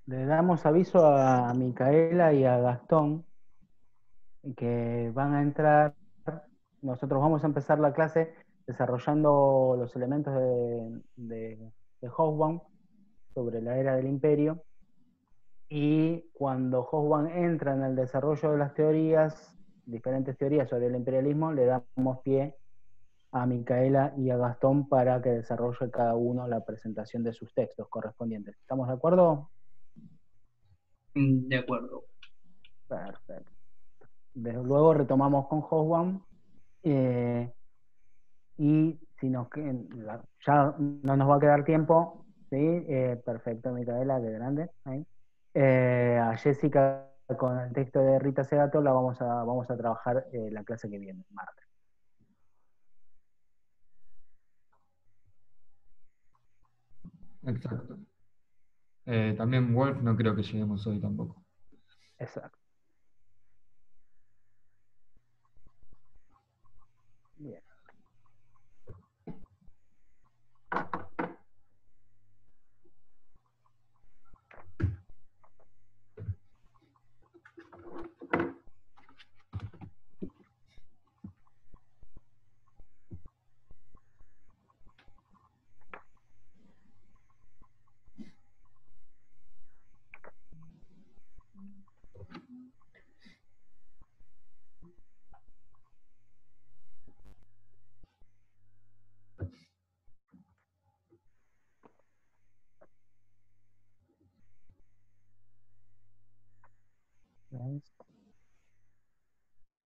Le damos aviso a Micaela y a Gastón que van a entrar. Nosotros vamos a empezar la clase desarrollando los elementos de Hobsbawm sobre la era del imperio. Y cuando Hobsbawm entra en el desarrollo de las teorías, diferentes teorías sobre el imperialismo, le damos pie a Micaela y a Gastón para que desarrolle cada uno la presentación de sus textos correspondientes. ¿Estamos de acuerdo? De acuerdo. Perfecto. Desde luego retomamos con Hobsbawm, y si nos, ya no nos va a quedar tiempo, ¿sí? Perfecto, Micaela, qué grande. Ahí. A Jessica con el texto de Rita Segato vamos a trabajar la clase que viene, martes. Exacto. También Wolf no creo que lleguemos hoy tampoco. Exacto. Bien.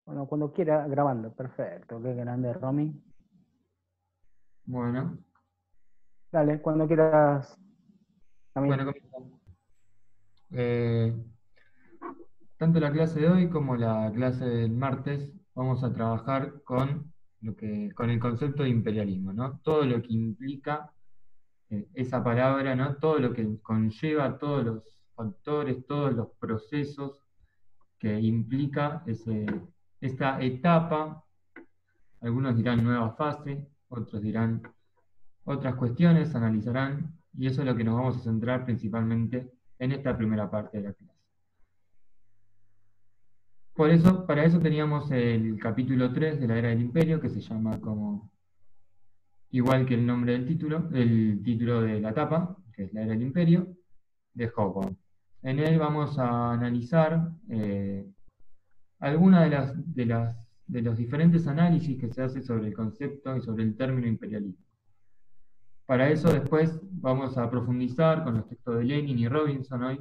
Bueno, cuando quiera, grabando. Perfecto, qué grande, Romy. Bueno, Dale, cuando quieras, Camil. bueno, comenzamos. Eh, Tanto la clase de hoy como la clase del martes vamos a trabajar con el concepto de imperialismo, ¿no? Todo lo que implica esa palabra, ¿no? Todo lo que conlleva, todos los factores, todos los procesos que implica esta etapa. Algunos dirán nueva fase, otros dirán otras cuestiones, analizarán, y eso es lo que nos vamos a centrar principalmente en esta primera parte de la clase. Por eso, para eso teníamos el capítulo 3 de la Era del Imperio, que se llama como, igual que el nombre del título, el título de la etapa, que es la Era del Imperio, de Hobsbawm. En él vamos a analizar algunas de los diferentes análisis que se hace sobre el concepto y sobre el término imperialismo. Para eso después vamos a profundizar con los textos de Lenin y Robinson hoy,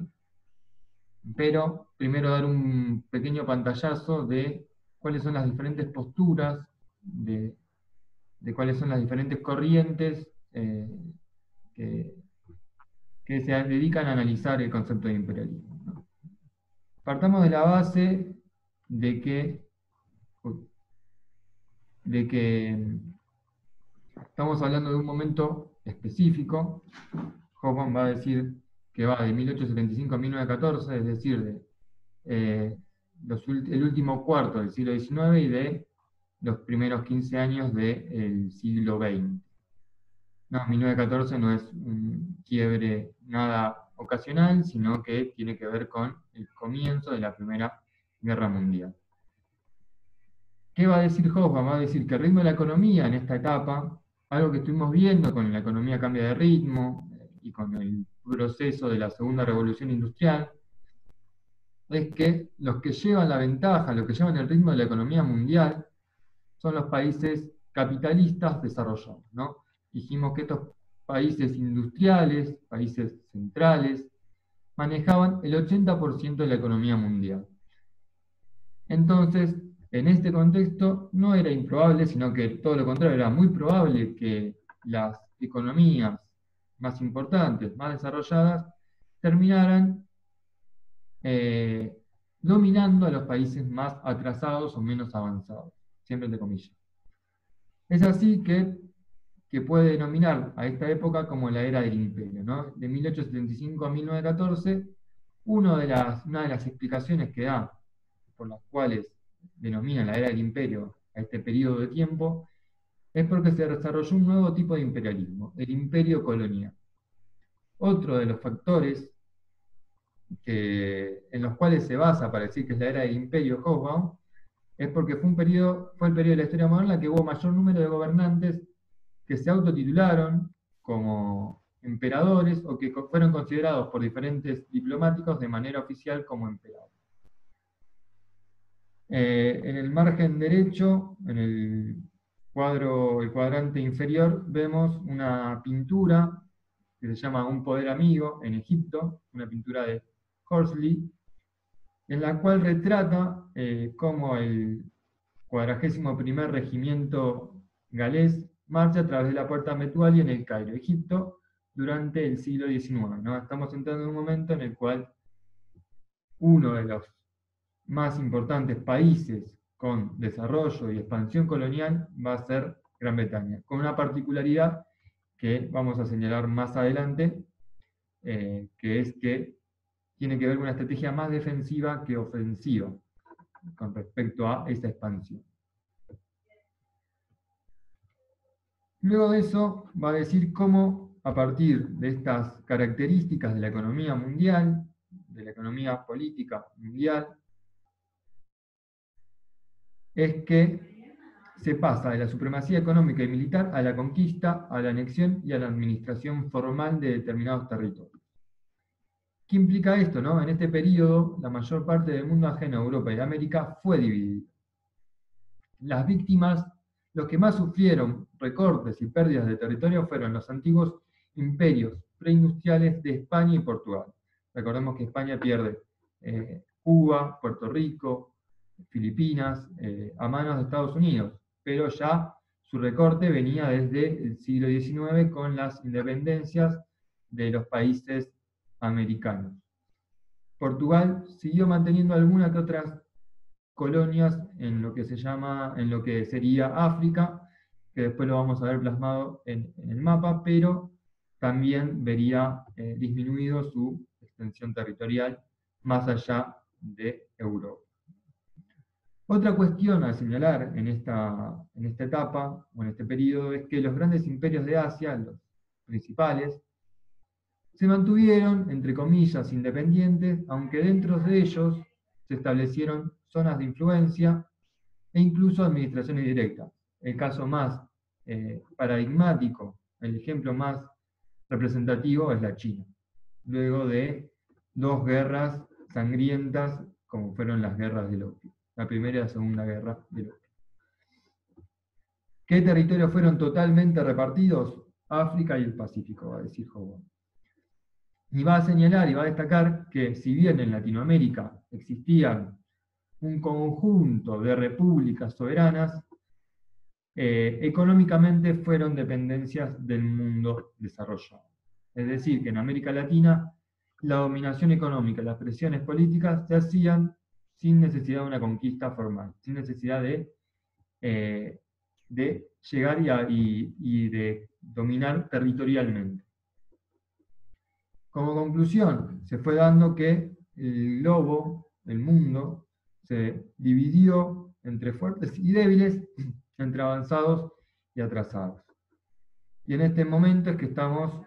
pero primero dar un pequeño pantallazo de cuáles son las diferentes posturas, de cuáles son las diferentes corrientes que, que se dedican a analizar el concepto de imperialismo, ¿no? Partamos de la base de que, de que estamos hablando de un momento específico. Hoffman va a decir que va de 1875 a 1914, es decir, de el último cuarto del siglo XIX y de los primeros 15 años del siglo XX. No, 1914 no es un quiebre nada ocasional, sino que tiene que ver con el comienzo de la Primera Guerra Mundial. ¿Qué va a decir Hoffman? Va a decir que el ritmo de la economía en esta etapa, algo que estuvimos viendo con la economía cambia de ritmo y con el proceso de la segunda revolución industrial, es que los que llevan la ventaja, los que llevan el ritmo de la economía mundial, son los países capitalistas desarrollados, ¿no? Dijimos que estos países industriales, países centrales, manejaban el 80% de la economía mundial. Entonces, en este contexto, no era improbable, sino que todo lo contrario, era muy probable que las economías más importantes, más desarrolladas, terminaran dominando a los países más atrasados o menos avanzados, siempre entre comillas. Es así que puede denominar a esta época como la era del imperio, ¿no? De 1875 a 1914, una de las explicaciones que da por las cuales denomina la era del imperio a este periodo de tiempo es porque se desarrolló un nuevo tipo de imperialismo, el imperio colonial. Otro de los factores en los cuales se basa para decir que es la era del Imperio Hobsbawm, es porque fue el periodo de la historia moderna en que hubo mayor número de gobernantes que se autotitularon como emperadores o que fueron considerados por diferentes diplomáticos de manera oficial como emperadores. En el margen derecho, en el cuadrante inferior, vemos una pintura que se llama Un poder amigo en Egipto, una pintura de Horsley, en la cual retrata cómo el 41º Regimiento galés marcha a través de la puerta Metuali en el Cairo, Egipto, durante el siglo XIX, ¿no? Estamos entrando en un momento en el cual uno de los más importantes países con desarrollo y expansión colonial va a ser Gran Bretaña, con una particularidad que vamos a señalar más adelante, que es que tiene que ver con una estrategia más defensiva que ofensiva con respecto a esa expansión. Luego de eso va a decir cómo, a partir de estas características de la economía mundial, de la economía política mundial, es que se pasa de la supremacía económica y militar a la conquista, a la anexión y a la administración formal de determinados territorios. ¿Qué implica esto, no? En este periodo, la mayor parte del mundo ajeno a Europa y América fue dividido. Las víctimas, los que más sufrieron recortes y pérdidas de territorio fueron los antiguos imperios preindustriales de España y Portugal. Recordemos que España pierde Cuba, Puerto Rico, Filipinas, a manos de Estados Unidos, pero ya su recorte venía desde el siglo XIX con las independencias de los países americanos. Portugal siguió manteniendo algunas que otras colonias en lo que sería África, que después lo vamos a ver plasmado en el mapa, pero también vería disminuido su extensión territorial más allá de Europa. Otra cuestión a señalar en esta etapa, o en este periodo, es que los grandes imperios de Asia, los principales, se mantuvieron, entre comillas, independientes, aunque dentro de ellos se establecieron zonas de influencia e incluso administraciones directas. El caso más paradigmático, el ejemplo más representativo es la China, luego de dos guerras sangrientas como fueron las guerras del opio, la primera y la segunda guerra del opio. ¿Qué territorios fueron totalmente repartidos? África y el Pacífico, va a decir Hobsbawm. Y va a señalar y va a destacar que si bien en Latinoamérica existían un conjunto de repúblicas soberanas, económicamente fueron dependencias del mundo desarrollado. Es decir, que en América Latina la dominación económica y las presiones políticas se hacían sin necesidad de una conquista formal, sin necesidad de llegar y de dominar territorialmente. Como conclusión, se fue dando que el globo, el mundo, se dividió entre fuertes y débiles, entre avanzados y atrasados. Y en este momento es que estamos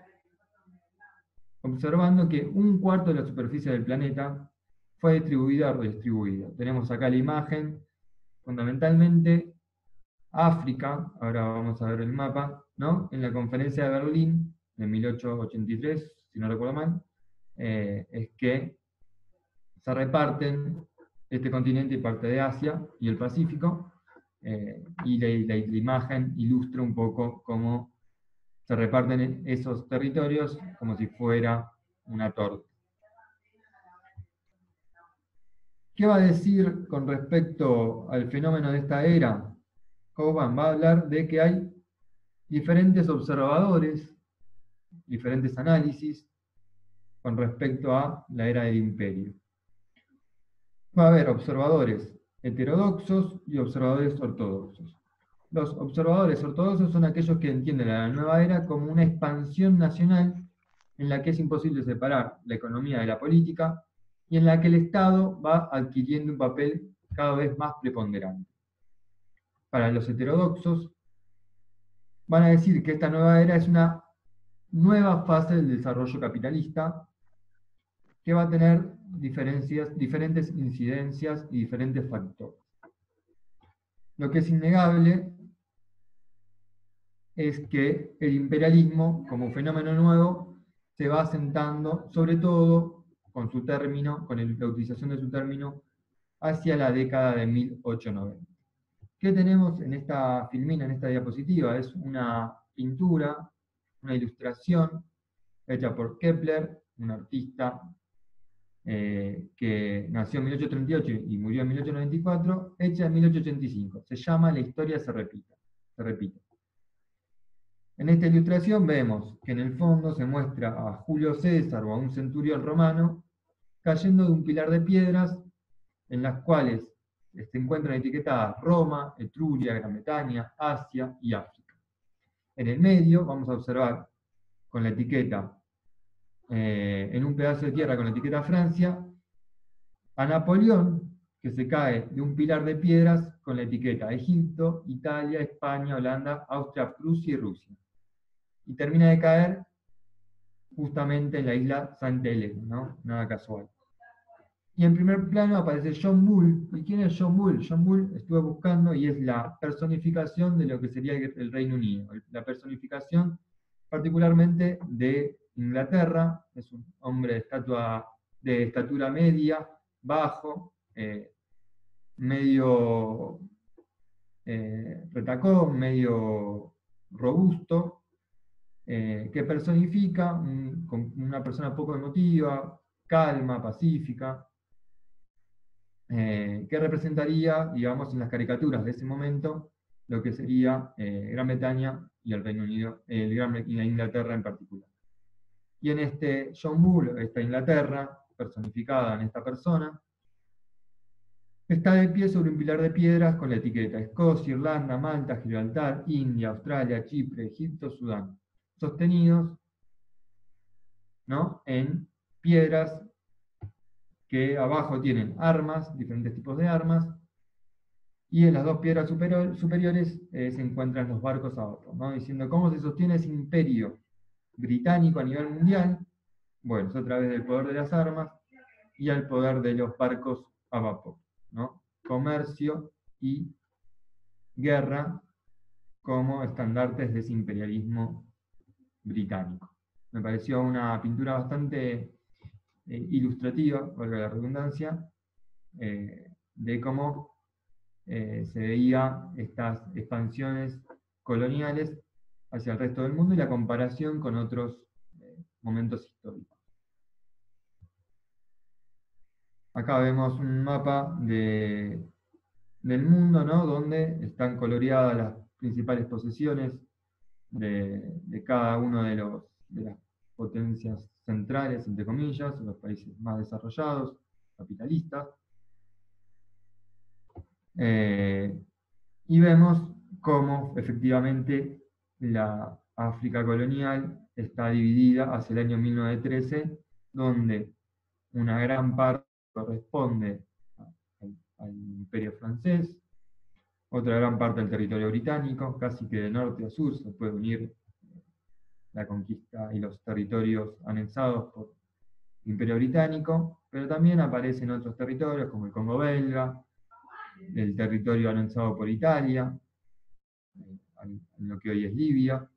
observando que un cuarto de la superficie del planeta fue distribuida o redistribuida. Tenemos acá la imagen, fundamentalmente África, ahora vamos a ver el mapa, ¿no? En la conferencia de Berlín de 1883, si no recuerdo mal, es que se reparten este continente y parte de Asia y el Pacífico, y la imagen ilustra un poco cómo se reparten esos territorios como si fuera una torta. ¿Qué va a decir con respecto al fenómeno de esta era? Hobsbawm va a hablar de que hay diferentes observadores, diferentes análisis con respecto a la era del imperio. Va a haber observadores heterodoxos y observadores ortodoxos. Los observadores ortodoxos son aquellos que entienden a la nueva era como una expansión nacional en la que es imposible separar la economía de la política y en la que el Estado va adquiriendo un papel cada vez más preponderante. Para los heterodoxos, van a decir que esta nueva era es una nueva fase del desarrollo capitalista que va a tener diferentes incidencias y diferentes factores. Lo que es innegable es que el imperialismo, como un fenómeno nuevo, se va asentando, sobre todo con su término, con la utilización de su término, hacia la década de 1890. ¿Qué tenemos en esta filmina, en esta diapositiva? Es una pintura, una ilustración hecha por Kepler, un artista que nació en 1838 y murió en 1894, hecha en 1885. Se llama La historia se repite. En esta ilustración vemos que en el fondo se muestra a Julio César o a un centurión romano cayendo de un pilar de piedras en las cuales se encuentran etiquetadas Roma, Etruria, Gran Bretaña, Asia y África. En el medio vamos a observar con la etiqueta, en un pedazo de tierra con la etiqueta Francia, a Napoleón, que se cae de un pilar de piedras con la etiqueta Egipto, Italia, España, Holanda, Austria, Prusia y Rusia. Y termina de caer justamente en la isla Santa Helena, ¿no? Nada casual. Y en primer plano aparece John Bull. ¿Y quién es John Bull? John Bull estuve buscando y es la personificación de lo que sería el Reino Unido. La personificación particularmente de Inglaterra. Es un hombre de estatura media, bajo, medio retacón, medio robusto, que personifica una persona poco emotiva, calma, pacífica, que representaría, digamos, en las caricaturas de ese momento, lo que sería Gran Bretaña y el Reino Unido, y la Inglaterra en particular. Y en este John Bull, esta Inglaterra, personificada en esta persona, está de pie sobre un pilar de piedras con la etiqueta Escocia, Irlanda, Malta, Gibraltar, India, Australia, Chipre, Egipto, Sudán, sostenidos, ¿no?, en piedras que abajo tienen armas, diferentes tipos de armas, y en las dos piedras superiores se encuentran los barcos abajo, ¿no?, diciendo cómo se sostiene ese imperio británico a nivel mundial. Bueno, es a través del poder de las armas y al poder de los barcos a vapor, ¿no? Comercio y guerra como estandartes de ese imperialismo británico. Me pareció una pintura bastante ilustrativa, valga la redundancia, de cómo se veía estas expansiones coloniales hacia el resto del mundo y la comparación con otros momentos históricos. Acá vemos un mapa del mundo, ¿no?, donde están coloreadas las principales posesiones de cada uno de las potencias centrales, entre comillas, los países más desarrollados, capitalistas. Y vemos cómo efectivamente la África colonial está dividida hacia el año 1913, donde una gran parte corresponde al Imperio francés, otra gran parte del territorio británico, casi que de norte a sur se puede unir la conquista y los territorios anexados por el Imperio Británico, pero también aparecen otros territorios como el Congo belga, el territorio anexado por Italia, en lo que hoy es Libia,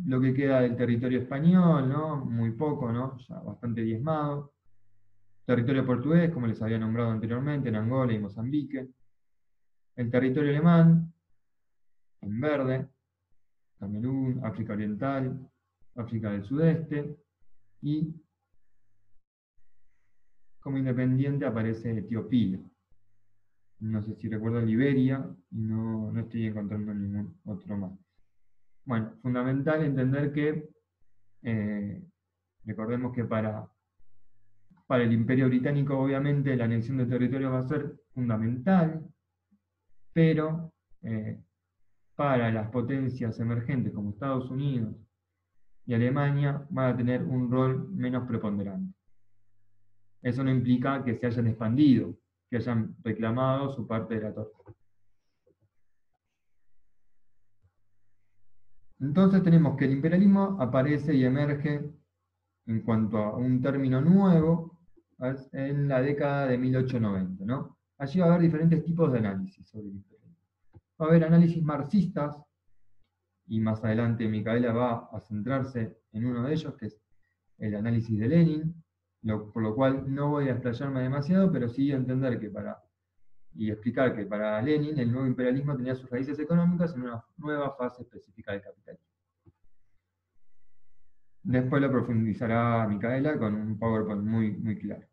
lo que queda del territorio español, ¿no?, muy poco, ¿no?, ya bastante diezmado, territorio portugués, como les había nombrado anteriormente, en Angola y Mozambique, el territorio alemán, en verde, Camerún, África Oriental, África del Sudeste, y como independiente aparece Etiopía. No sé si recuerdo Liberia, y no estoy encontrando ningún otro más. Bueno, fundamental entender que, recordemos que para el Imperio Británico obviamente la anexión de territorio va a ser fundamental, pero para las potencias emergentes como Estados Unidos y Alemania van a tener un rol menos preponderante. Eso no implica que se hayan expandido, que hayan reclamado su parte de la torta. Entonces tenemos que el imperialismo aparece y emerge en cuanto a un término nuevo en la década de 1890, ¿no? Allí va a haber diferentes tipos de análisis sobre el imperialismo. Va a haber análisis marxistas, y más adelante Micaela va a centrarse en uno de ellos, que es el análisis de Lenin, por lo cual no voy a explayarme demasiado, pero sí a entender que y explicar que para Lenin el nuevo imperialismo tenía sus raíces económicas en una nueva fase específica del capitalismo. Después lo profundizará Micaela con un PowerPoint muy claro.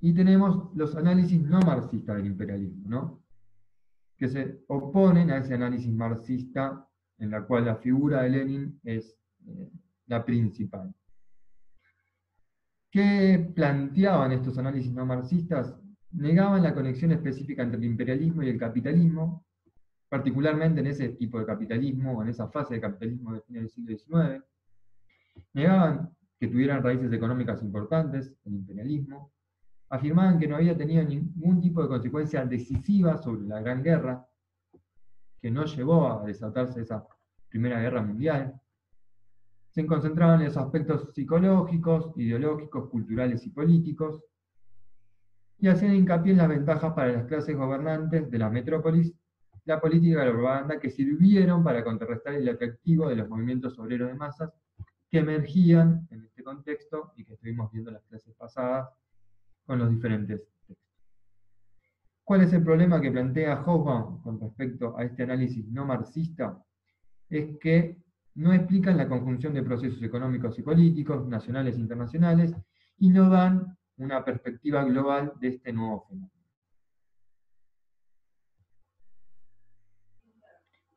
Y tenemos los análisis no marxistas del imperialismo, ¿no? Que se oponen a ese análisis marxista en la cual la figura de Lenin es la principal. ¿Qué planteaban estos análisis no marxistas? Negaban la conexión específica entre el imperialismo y el capitalismo, particularmente en ese tipo de capitalismo, o en esa fase de capitalismo de fines del siglo XIX. Negaban que tuvieran raíces económicas importantes, el imperialismo. Afirmaban que no había tenido ningún tipo de consecuencia decisiva sobre la Gran Guerra, que no llevó a desatarse esa Primera Guerra Mundial. Se concentraban en los aspectos psicológicos, ideológicos, culturales y políticos, y hacían hincapié en las ventajas para las clases gobernantes de la metrópolis, la política y la propaganda que sirvieron para contrarrestar el atractivo de los movimientos obreros de masas que emergían en este contexto y que estuvimos viendo en las clases pasadas con los diferentes textos. ¿Cuál es el problema que plantea Hobsbawm con respecto a este análisis no marxista? Es que no explican la conjunción de procesos económicos y políticos, nacionales e internacionales, y no dan una perspectiva global de este nuevo fenómeno.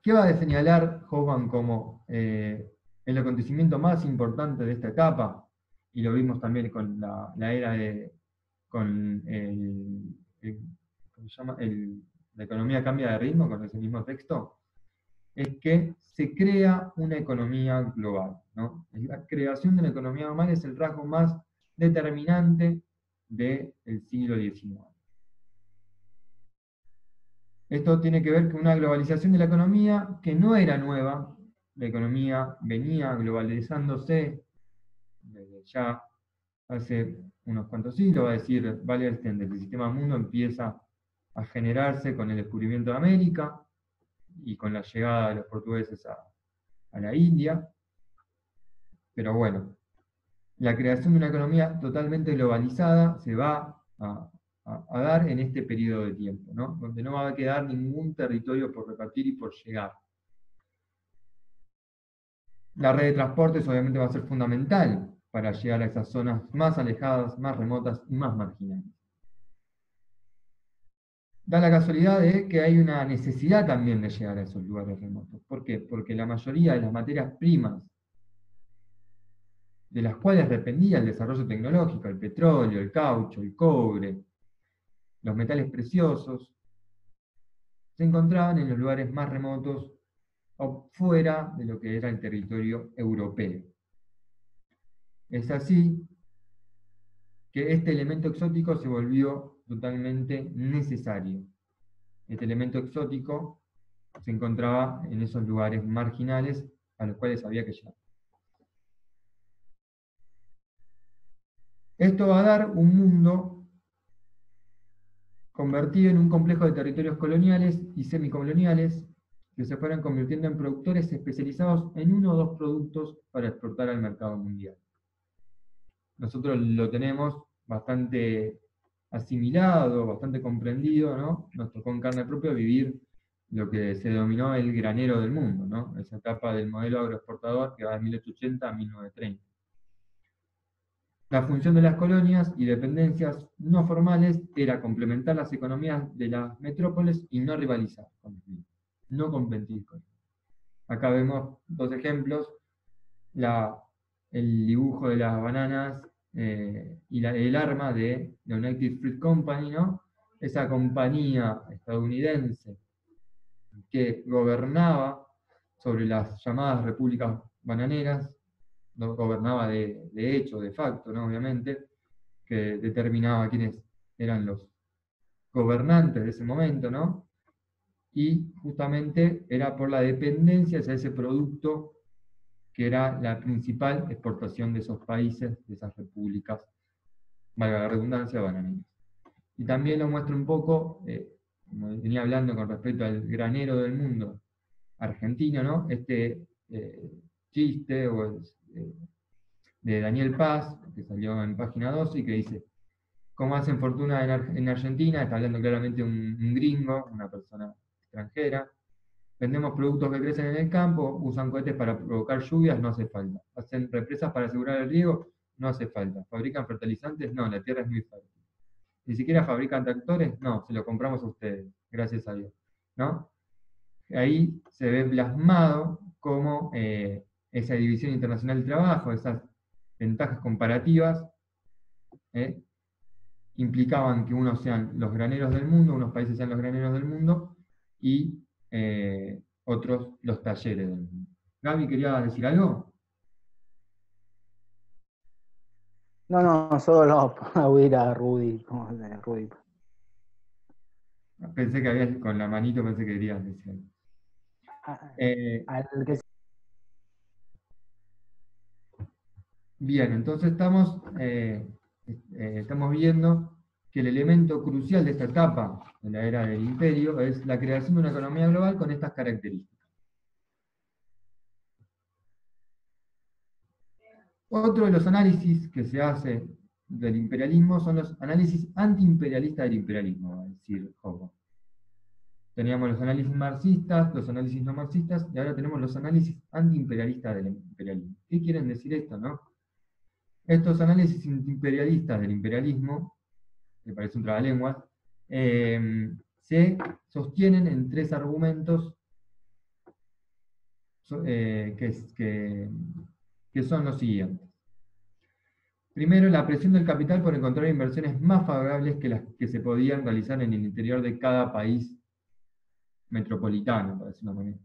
¿Qué va a señalar Hobsbawm como el acontecimiento más importante de esta etapa? Y lo vimos también con la era de, con ¿cómo se llama? La economía cambia de ritmo, con ese mismo texto, es que se crea una economía global, ¿no? La creación de una economía global es el rasgo más determinante del siglo XIX. Esto tiene que ver con una globalización de la economía que no era nueva. La economía venía globalizándose desde ya hace unos cuantos siglos, va a decir Wallerstein, desde el sistema mundo empieza a generarse con el descubrimiento de América y con la llegada de los portugueses a la India. Pero bueno, la creación de una economía totalmente globalizada se va a dar en este periodo de tiempo, ¿no? Donde no va a quedar ningún territorio por repartir y por llegar. La red de transportes obviamente va a ser fundamental para llegar a esas zonas más alejadas, más remotas y más marginales. Da la casualidad de que hay una necesidad también de llegar a esos lugares remotos. ¿Por qué? Porque la mayoría de las materias primas de las cuales dependía el desarrollo tecnológico, el petróleo, el caucho, el cobre, los metales preciosos, se encontraban en los lugares más remotos o fuera de lo que era el territorio europeo. Es así que este elemento exótico se volvió totalmente necesario. Este elemento exótico se encontraba en esos lugares marginales a los cuales había que llegar. Esto va a dar un mundo convertido en un complejo de territorios coloniales y semicoloniales que se fueron convirtiendo en productores especializados en uno o dos productos para exportar al mercado mundial. Nosotros lo tenemos bastante asimilado, bastante comprendido, ¿no? Nos tocó en carne propia vivir lo que se denominó el granero del mundo, ¿no? Esa etapa del modelo agroexportador que va de 1880 a 1930. La función de las colonias y dependencias no formales era complementar las economías de las metrópoles y no rivalizar con ellos, no competir con ellos. Acá vemos dos ejemplos, el dibujo de las bananas y el arma de la United Fruit Company, ¿no? Esa compañía estadounidense que gobernaba sobre las llamadas repúblicas bananeras, no gobernaba de hecho, de facto, ¿no? Obviamente, que determinaba quiénes eran los gobernantes de ese momento, ¿no? Y justamente era por la dependencia hacia ese producto que era la principal exportación de esos países, de esas repúblicas, valga la redundancia, bananeras. Y también lo muestro un poco, como venía hablando con respecto al granero del mundo argentino, ¿no? Este chiste de Daniel Paz, que salió en página 12 y que dice: ¿cómo hacen fortuna en Argentina? Está hablando claramente un gringo, una persona extranjera. Vendemos productos que crecen en el campo, usan cohetes para provocar lluvias, no hace falta. Hacen represas para asegurar el riego, no hace falta. ¿Fabrican fertilizantes? No, la tierra es muy fértil. ¿Ni siquiera fabrican tractores? No, se lo compramos a ustedes, gracias a Dios. ¿No? Ahí se ve plasmado cómo esa división internacional del trabajo, esas ventajas comparativas, implicaban que unos sean los graneros del mundo, unos países sean los graneros del mundo, y otros los talleres del mundo. Gaby, ¿quería decir algo? No, solo oír a Rudy, ¿cómo se llama? Rudy. Pensé que habías, con la manito pensé que querías decir algo. Al que Bien, entonces estamos viendo que el elemento crucial de esta etapa de la era del imperio es la creación de una economía global con estas características. Otro de los análisis que se hace del imperialismo son los análisis antiimperialistas del imperialismo, va a decir Hobsbawm. Teníamos los análisis marxistas, los análisis no marxistas, y ahora tenemos los análisis antiimperialistas del imperialismo. ¿Qué quieren decir esto, no? Estos análisis antiimperialistas del imperialismo, me parece un trabalenguas, se sostienen en tres argumentos que son los siguientes. Primero, la presión del capital por encontrar inversiones más favorables que las que se podían realizar en el interior de cada país metropolitano, por decirlo de una manera.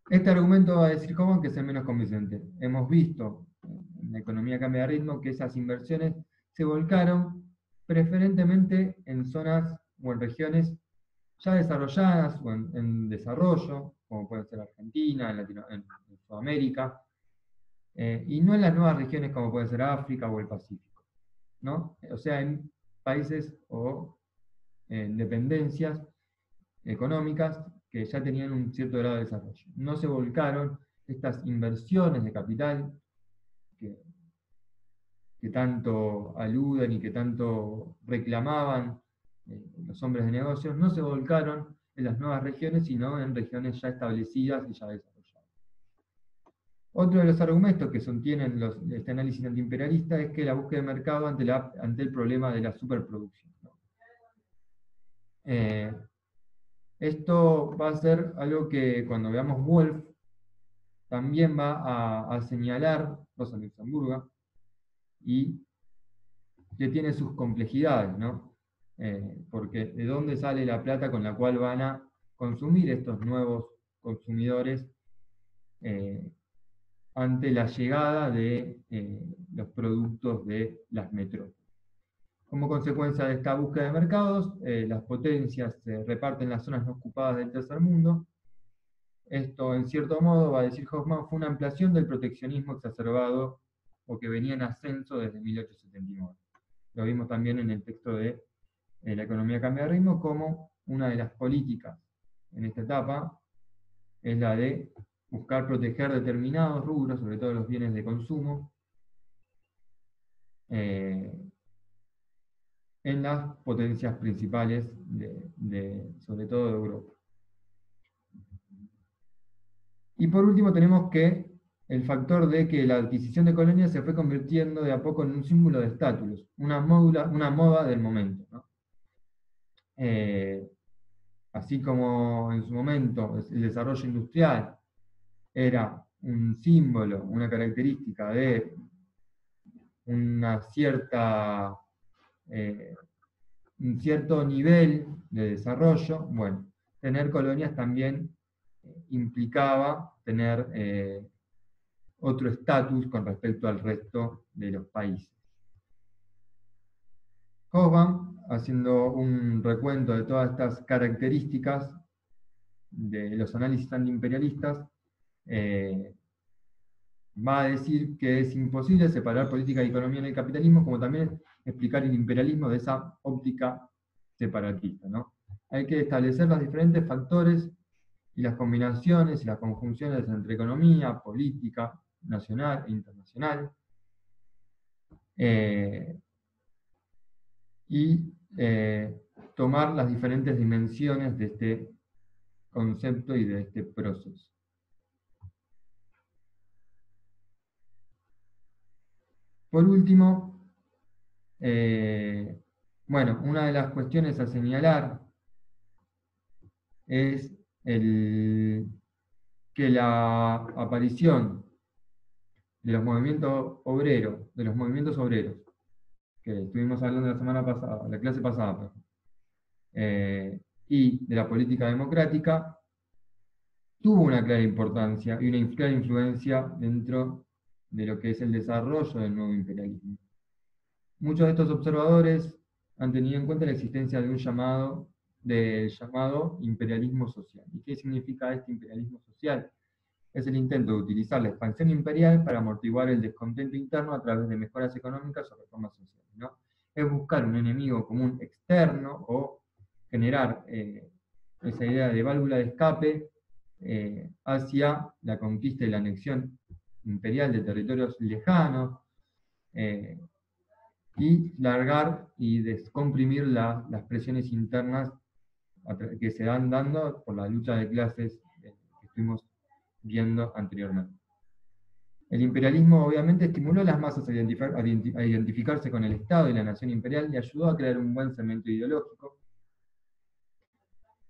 Este argumento va a decir Hobsbawm que es el menos convincente. Hemos visto en la economía cambia de ritmo que esas inversiones se volcaron preferentemente en zonas o en regiones ya desarrolladas o en desarrollo, como puede ser Argentina, en Sudamérica, y no en las nuevas regiones como puede ser África o el Pacífico, ¿no? O sea, en países o dependencias económicas que ya tenían un cierto grado de desarrollo. No se volcaron estas inversiones de capital que tanto aluden y que tanto reclamaban los hombres de negocios, no se volcaron en las nuevas regiones, sino en regiones ya establecidas y ya desarrolladas. Otro de los argumentos que sostienen este análisis antiimperialista es que la búsqueda de mercado ante el problema de la superproducción, ¿no? Esto va a ser algo que cuando veamos Wolf también va a señalar Rosa Luxemburga, y que tiene sus complejidades, ¿no? Porque ¿de dónde sale la plata con la cual van a consumir estos nuevos consumidores ante la llegada de los productos de las metrópolis? Como consecuencia de esta búsqueda de mercados, las potencias se reparten las zonas no ocupadas del tercer mundo. Esto, en cierto modo, va a decir Hobsbawm, fue una ampliación del proteccionismo exacerbado o que venía en ascenso desde 1879. Lo vimos también en el texto de La economía cambia de ritmo, como una de las políticas en esta etapa es la de buscar proteger determinados rubros, sobre todo los bienes de consumo, en las potencias principales, sobre todo de Europa. Y por último tenemos que el factor de que la adquisición de colonias se fue convirtiendo de a poco en un símbolo de estatus, una moda del momento, ¿no? Así como en su momento el desarrollo industrial era un símbolo, una característica de un cierto nivel de desarrollo, bueno, tener colonias también implicaba tener otro estatus con respecto al resto de los países. Hobsbawm, haciendo un recuento de todas estas características de los análisis antiimperialistas, va a decir que es imposible separar política y economía en el capitalismo, como también explicar el imperialismo de esa óptica separatista, ¿no? Hay que establecer los diferentes factores y las combinaciones y las conjunciones entre economía, política, nacional e internacional, y tomar las diferentes dimensiones de este concepto y de este proceso. Por último, bueno, una de las cuestiones a señalar es que la aparición de los movimientos obreros, que estuvimos hablando la semana pasada, la clase pasada, perdón, y de la política democrática, tuvo una clara importancia y una clara influencia dentro de lo que es el desarrollo del nuevo imperialismo. Muchos de estos observadores han tenido en cuenta la existencia de un llamado imperialismo social. ¿Y qué significa este imperialismo social? Es el intento de utilizar la expansión imperial para amortiguar el descontento interno a través de mejoras económicas o reformas sociales, ¿no? Es buscar un enemigo común externo o generar esa idea de válvula de escape hacia la conquista y la anexión imperial de territorios lejanos, y largar y descomprimir las presiones internas que se van dando por la lucha de clases que estuvimos viendo anteriormente. El imperialismo obviamente estimuló a las masas a identificarse con el Estado y la nación imperial y ayudó a crear un buen cemento ideológico.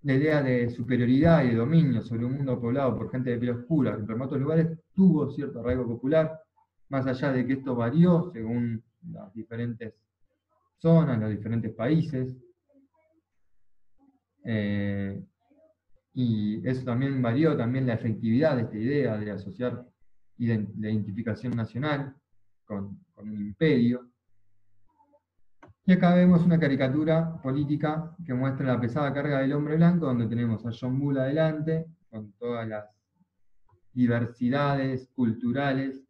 La idea de superioridad y de dominio sobre un mundo poblado por gente de piel oscura en remotos lugares tuvo cierto arraigo popular, más allá de que esto varió según las diferentes zonas, los diferentes países. Y eso también varió también la efectividad de esta idea de asociar la identificación nacional con un imperio. Y acá vemos una caricatura política que muestra la pesada carga del hombre blanco, donde tenemos a John Bull adelante, con todas las diversidades culturales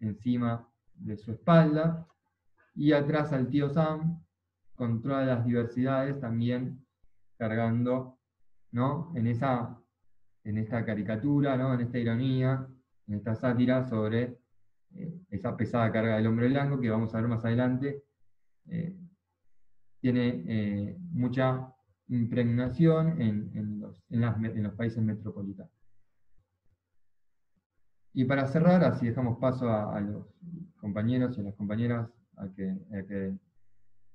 encima de su espalda, y atrás al tío Sam, con todas las diversidades también cargando, ¿no? en esta caricatura, ¿no? En esta ironía, en esta sátira sobre esa pesada carga del hombre blanco, que vamos a ver más adelante, tiene mucha impregnación en los países metropolitanos. Y para cerrar, así dejamos paso a los compañeros y a las compañeras a que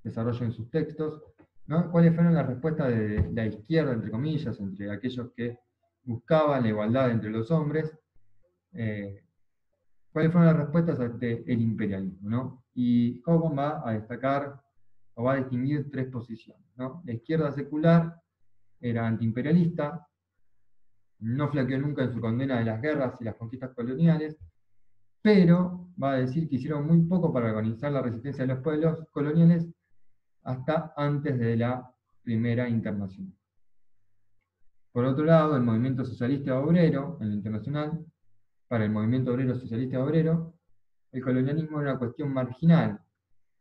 desarrollen sus textos, ¿no? ¿Cuáles fueron las respuestas de la izquierda, entre comillas, entre aquellos que buscaban la igualdad entre los hombres? ¿Cuáles fueron las respuestas ante el imperialismo, ¿no? Y Hobsbawm va a destacar o va a distinguir tres posiciones, ¿no? La izquierda secular era antiimperialista, no flaqueó nunca en su condena de las guerras y las conquistas coloniales, pero va a decir que hicieron muy poco para organizar la resistencia de los pueblos coloniales hasta antes de la Primera Internacional. Por otro lado, el movimiento socialista obrero en lo internacional, para el movimiento obrero socialista obrero, el colonialismo era una cuestión marginal.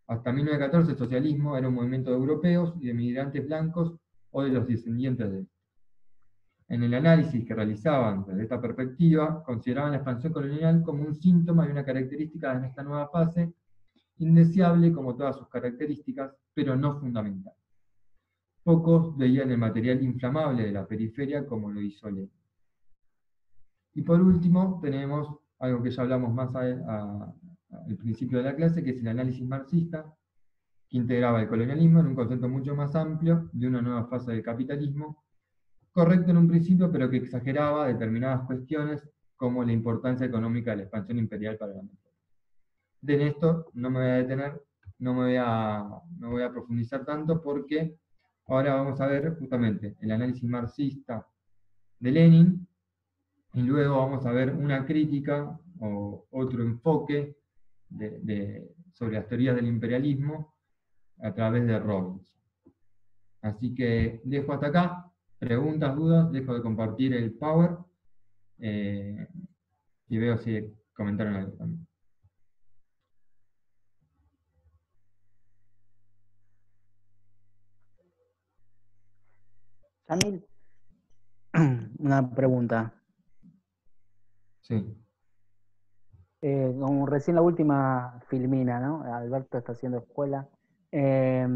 Hasta 1914 el socialismo era un movimiento de europeos y de migrantes blancos o de los descendientes de estos. En el análisis que realizaban desde esta perspectiva, consideraban la expansión colonial como un síntoma y una característica de esta nueva fase, indeseable como todas sus características, pero no fundamental. Pocos veían el material inflamable de la periferia como lo hizo Lenin. Y por último, tenemos algo que ya hablamos más al principio de la clase, que es el análisis marxista, que integraba el colonialismo en un concepto mucho más amplio de una nueva fase del capitalismo, correcto en un principio, pero que exageraba determinadas cuestiones como la importancia económica de la expansión imperial para la metrópoli. En esto no me voy a detener, no voy a profundizar tanto, porque ahora vamos a ver justamente el análisis marxista de Lenin, y luego vamos a ver una crítica o otro enfoque sobre las teorías del imperialismo a través de Robinson. Así que dejo hasta acá. Preguntas, dudas, dejo de compartir el Power. Y veo si comentaron algo también. Yamil, una pregunta. Sí. Como recién la última Filmina, ¿no? Alberto está haciendo escuela. Eh,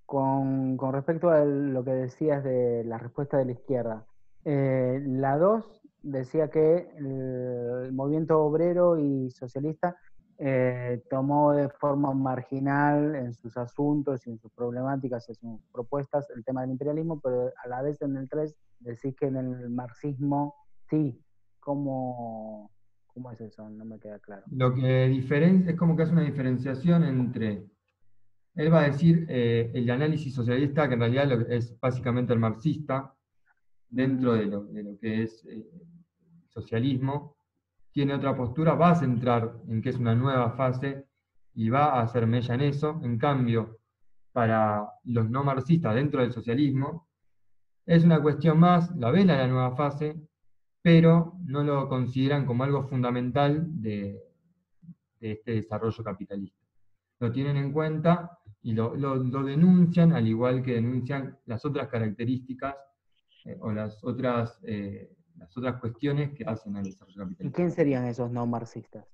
con respecto a lo que decías de la respuesta de la izquierda, la 2 decía que el movimiento obrero y socialista tomó de forma marginal en sus asuntos y en sus problemáticas, en sus propuestas, el tema del imperialismo, pero a la vez en el 3 decís que en el marxismo sí. ¿Cómo, ¿Cómo es eso? No me queda claro. Lo que diferencia es como que hace una diferenciación entre, él va a decir el análisis socialista, que en realidad es básicamente el marxista, dentro de lo que es socialismo, tiene otra postura, va a centrar en que es una nueva fase y va a hacer mella en eso. En cambio, para los no marxistas dentro del socialismo, es una cuestión más, la ven a la nueva fase, pero no lo consideran como algo fundamental de este desarrollo capitalista. Lo tienen en cuenta y lo denuncian, al igual que denuncian las otras características o las otras cuestiones que hacen al desarrollo ¿Y capitalista. quién serían esos no marxistas?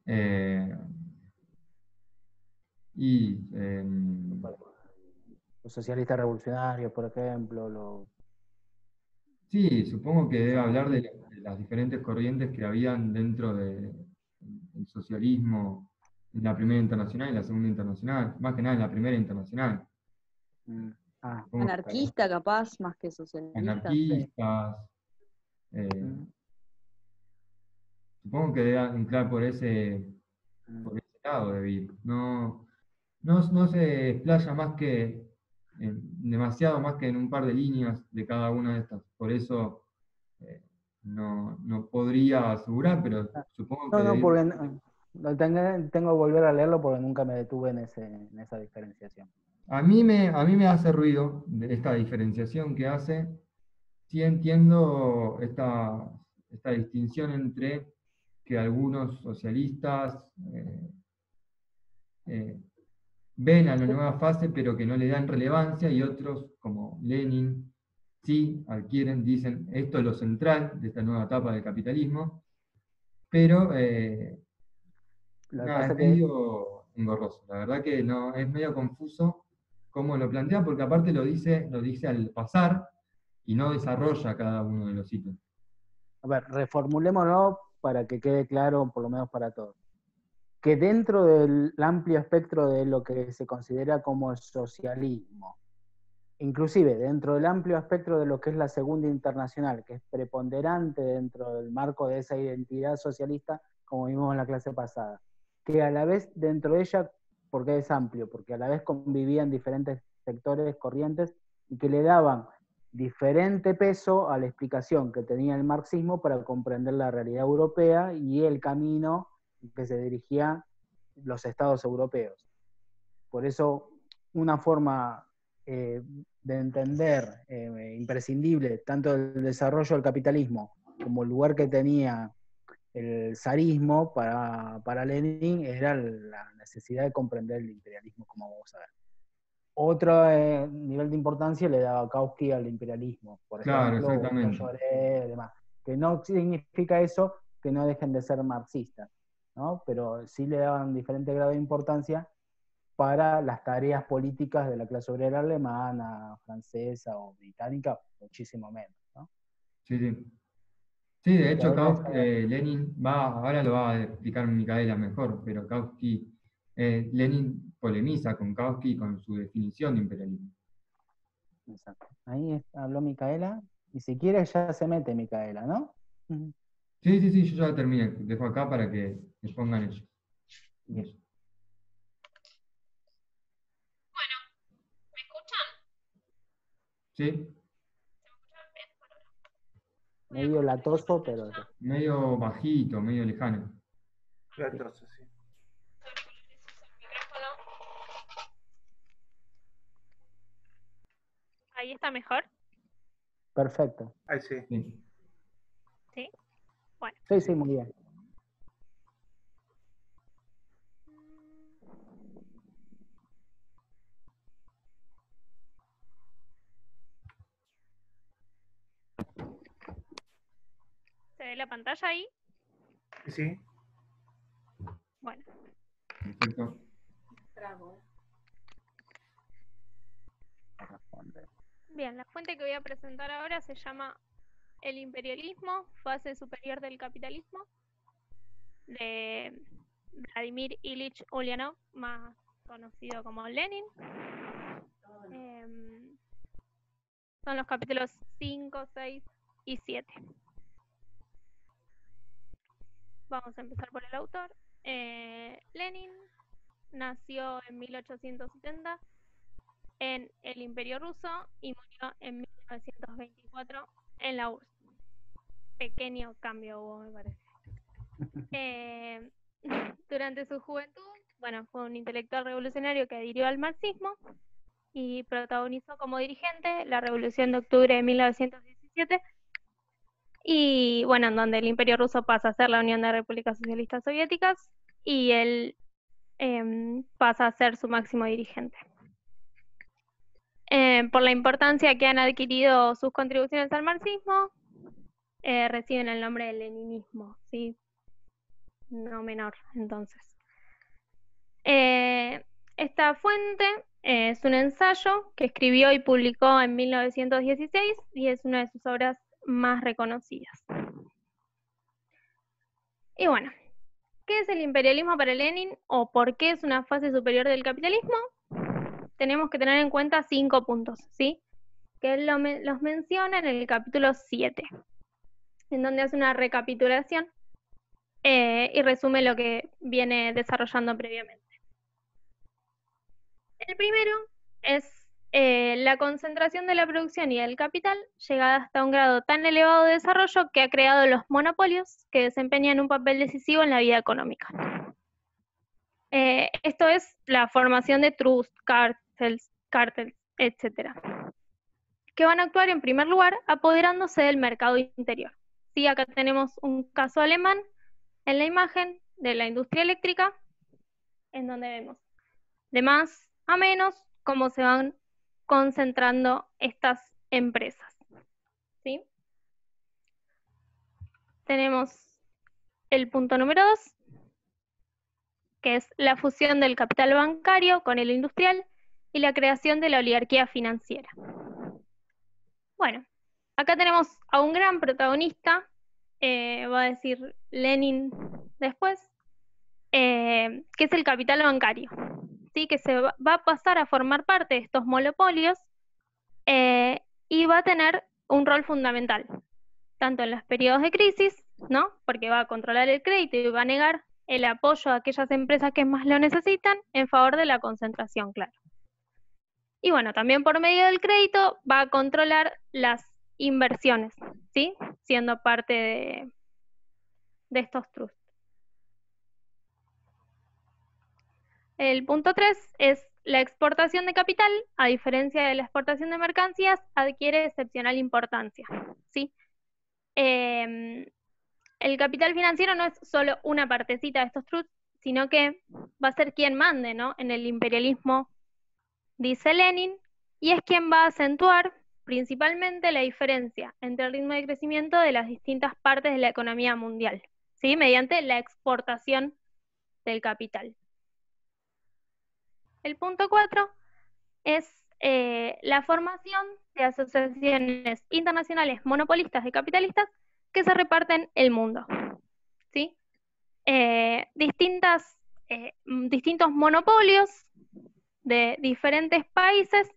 Eh, y Los socialistas revolucionarios, por ejemplo, los sí, supongo que debe hablar anarquistas. de las diferentes corrientes que habían dentro del socialismo en la primera internacional y la segunda internacional, más que nada en la primera internacional. Mm. Ah, Supongo que Anarquista capaz, más que socialista. sí. anarquistas, eh, Mm, supongo que debe entrar mm. por ese lado de ir. No se explaya más que demasiado más que en un par de líneas de cada una de estas. Por eso no podría asegurar, pero Ah, supongo que no, debe no, ir. porque tengo que volver a leerlo porque nunca me detuve en esa diferenciación. A mí me hace ruido de esta diferenciación que hace. Sí entiendo esta distinción entre que algunos socialistas eh, ven a la nueva fase, pero que no le dan relevancia, y otros, como Lenin, sí adquieren, dicen, esto es lo central de esta nueva etapa del capitalismo, pero Lo que nada, pasa es es que, medio engorroso. La verdad que no, es medio confuso cómo lo plantea, porque aparte lo dice al pasar y no desarrolla cada uno de los ítems. a ver, reformulémoslo para que quede claro, por lo menos para todos. Que dentro del amplio espectro de lo que se considera como el socialismo, inclusive dentro del amplio espectro de lo que es la Segunda Internacional, que es preponderante dentro del marco de esa identidad socialista, como vimos en la clase pasada, que a la vez dentro de ella, porque es amplio, porque a la vez convivían diferentes sectores, corrientes, y que le daban diferente peso a la explicación que tenía el marxismo para comprender la realidad europea y el camino que se dirigía los estados europeos. Por eso, una forma de entender imprescindible tanto el desarrollo del capitalismo como el lugar que tenía el zarismo para Lenin era la necesidad de comprender el imperialismo, como vamos a ver. Otro nivel de importancia le daba Kautsky al imperialismo, por Claro, ejemplo, o exactamente. Lloré y demás. Que no significa eso que no dejen de ser marxistas, ¿no? Pero sí le daban diferente grado de importancia para las tareas políticas de la clase obrera alemana, francesa o británica, muchísimo menos, ¿no? Sí, sí. Sí, de Que hecho, ahora Lenin ahora lo va a explicar Micaela mejor, pero Lenin polemiza con Kautsky con su definición de imperialismo. exacto. Ahí habló Micaela, y si quiere ya se mete Micaela, ¿no? Sí, sí, sí, yo ya terminé. Dejo acá para que les pongan ellos. Bien. ¿Me escuchan? Sí, Voy a Medio compartir mi latoso, pero pantalla. medio bajito, medio lejano. Latoso, sí. El micrófono. Ahí está mejor. Perfecto. Ahí sí. Sí. ¿Sí? Bueno. Sí, sí, muy bien. ¿Se ve la pantalla ahí? Sí. Bueno. Perfecto. Bien, la fuente que voy a presentar ahora se llama El imperialismo, fase superior del capitalismo, de Vladimir Ilich Ulyanov, más conocido como Lenin. Son los capítulos 5, 6 y 7. Vamos a empezar por el autor. Lenin nació en 1870 en el Imperio Ruso y murió en 1924 en la URSS. Pequeño cambio hubo, me parece. Durante su juventud, bueno, fue un intelectual revolucionario que adhirió al marxismo y protagonizó como dirigente la Revolución de Octubre de 1917, y bueno, en donde el Imperio Ruso pasa a ser la Unión de Repúblicas Socialistas Soviéticas y él pasa a ser su máximo dirigente. Por la importancia que han adquirido sus contribuciones al marxismo, reciben el nombre de leninismo, ¿sí? No menor, entonces. Esta fuente es un ensayo que escribió y publicó en 1916 y es una de sus obras más reconocidas. Y bueno, ¿qué es el imperialismo para Lenin o por qué es una fase superior del capitalismo? Tenemos que tener en cuenta 5 puntos, ¿sí? Que él los menciona en el capítulo 7, en donde hace una recapitulación y resume lo que viene desarrollando previamente. El primero es la concentración de la producción y del capital, llegada hasta un grado tan elevado de desarrollo que ha creado los monopolios que desempeñan un papel decisivo en la vida económica. Esto es la formación de trust, cárteles, etc., que van a actuar en primer lugar apoderándose del mercado interior. Sí, acá tenemos un caso alemán en la imagen de la industria eléctrica, en donde vemos de más a menos cómo se van concentrando estas empresas. ¿Sí? Tenemos el punto número 2, que es la fusión del capital bancario con el industrial y la creación de la oligarquía financiera. Bueno, acá tenemos a un gran protagonista, va a decir Lenin después, que es el capital bancario, ¿sí? Que se va a pasar a formar parte de estos monopolios y va a tener un rol fundamental, tanto en los periodos de crisis, ¿no? Porque va a controlar el crédito y va a negar el apoyo a aquellas empresas que más lo necesitan en favor de la concentración, claro. Y bueno, también por medio del crédito va a controlar las inversiones, ¿sí? Siendo parte de estos trusts. El punto 3 es la exportación de capital, a diferencia de la exportación de mercancías, adquiere excepcional importancia, ¿sí? El capital financiero no es solo una partecita de estos trusts, sino que va a ser quien mande, ¿no? En el imperialismo, dice Lenin, y es quien va a acentuar principalmente la diferencia entre el ritmo de crecimiento de las distintas partes de la economía mundial, ¿sí? Mediante la exportación del capital. El punto 4 es la formación de asociaciones internacionales monopolistas y capitalistas que se reparten el mundo, ¿sí? Distintos monopolios de diferentes países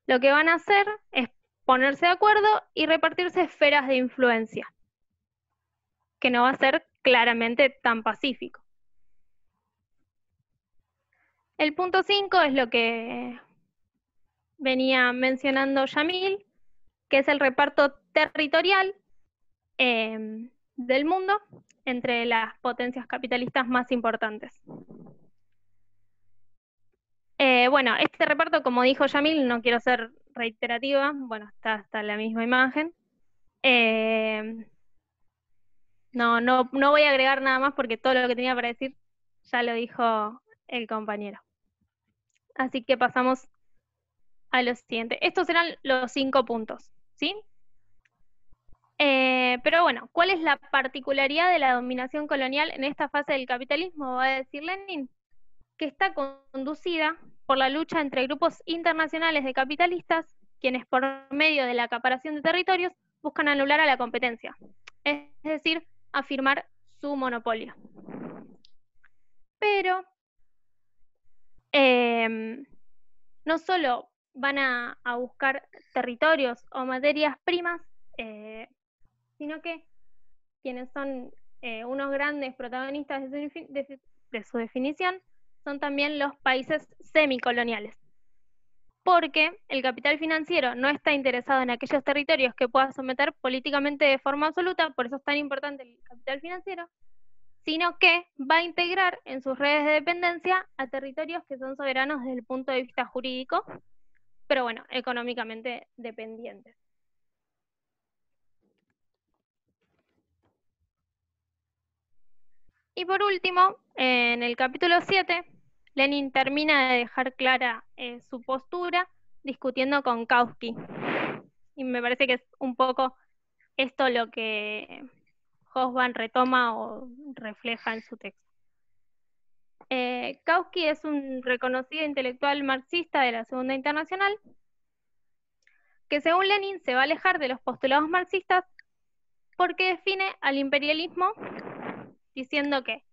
lo que van a hacer es ponerse de acuerdo y repartirse esferas de influencia, que no va a ser claramente tan pacífico. El punto 5 es lo que venía mencionando Yamil, que es el reparto territorial del mundo entre las potencias capitalistas más importantes. Bueno, este reparto, como dijo Yamil, no quiero ser reiterativa, bueno, está la misma imagen. No voy a agregar nada más porque todo lo que tenía para decir ya lo dijo el compañero. Así que pasamos a lo siguiente. Estos eran los 5 puntos, ¿sí? Pero bueno, ¿cuál es la particularidad de la dominación colonial en esta fase del capitalismo? Va a decir Lenin, que está conducida por la lucha entre grupos internacionales de capitalistas, quienes por medio de la acaparación de territorios buscan anular a la competencia, es decir, afirmar su monopolio. Pero no solo van a buscar territorios o materias primas, sino que quienes son unos grandes protagonistas de su definición son también los países semicoloniales. Porque el capital financiero no está interesado en aquellos territorios que pueda someter políticamente de forma absoluta, por eso es tan importante el capital financiero, sino que va a integrar en sus redes de dependencia a territorios que son soberanos desde el punto de vista jurídico, pero bueno, económicamente dependientes. Y por último, en el capítulo 7, Lenin termina de dejar clara su postura discutiendo con Kautsky. Y me parece que es un poco esto lo que Hobsbawm retoma o refleja en su texto. Kautsky es un reconocido intelectual marxista de la Segunda Internacional, que según Lenin se va a alejar de los postulados marxistas porque define al imperialismo diciendo que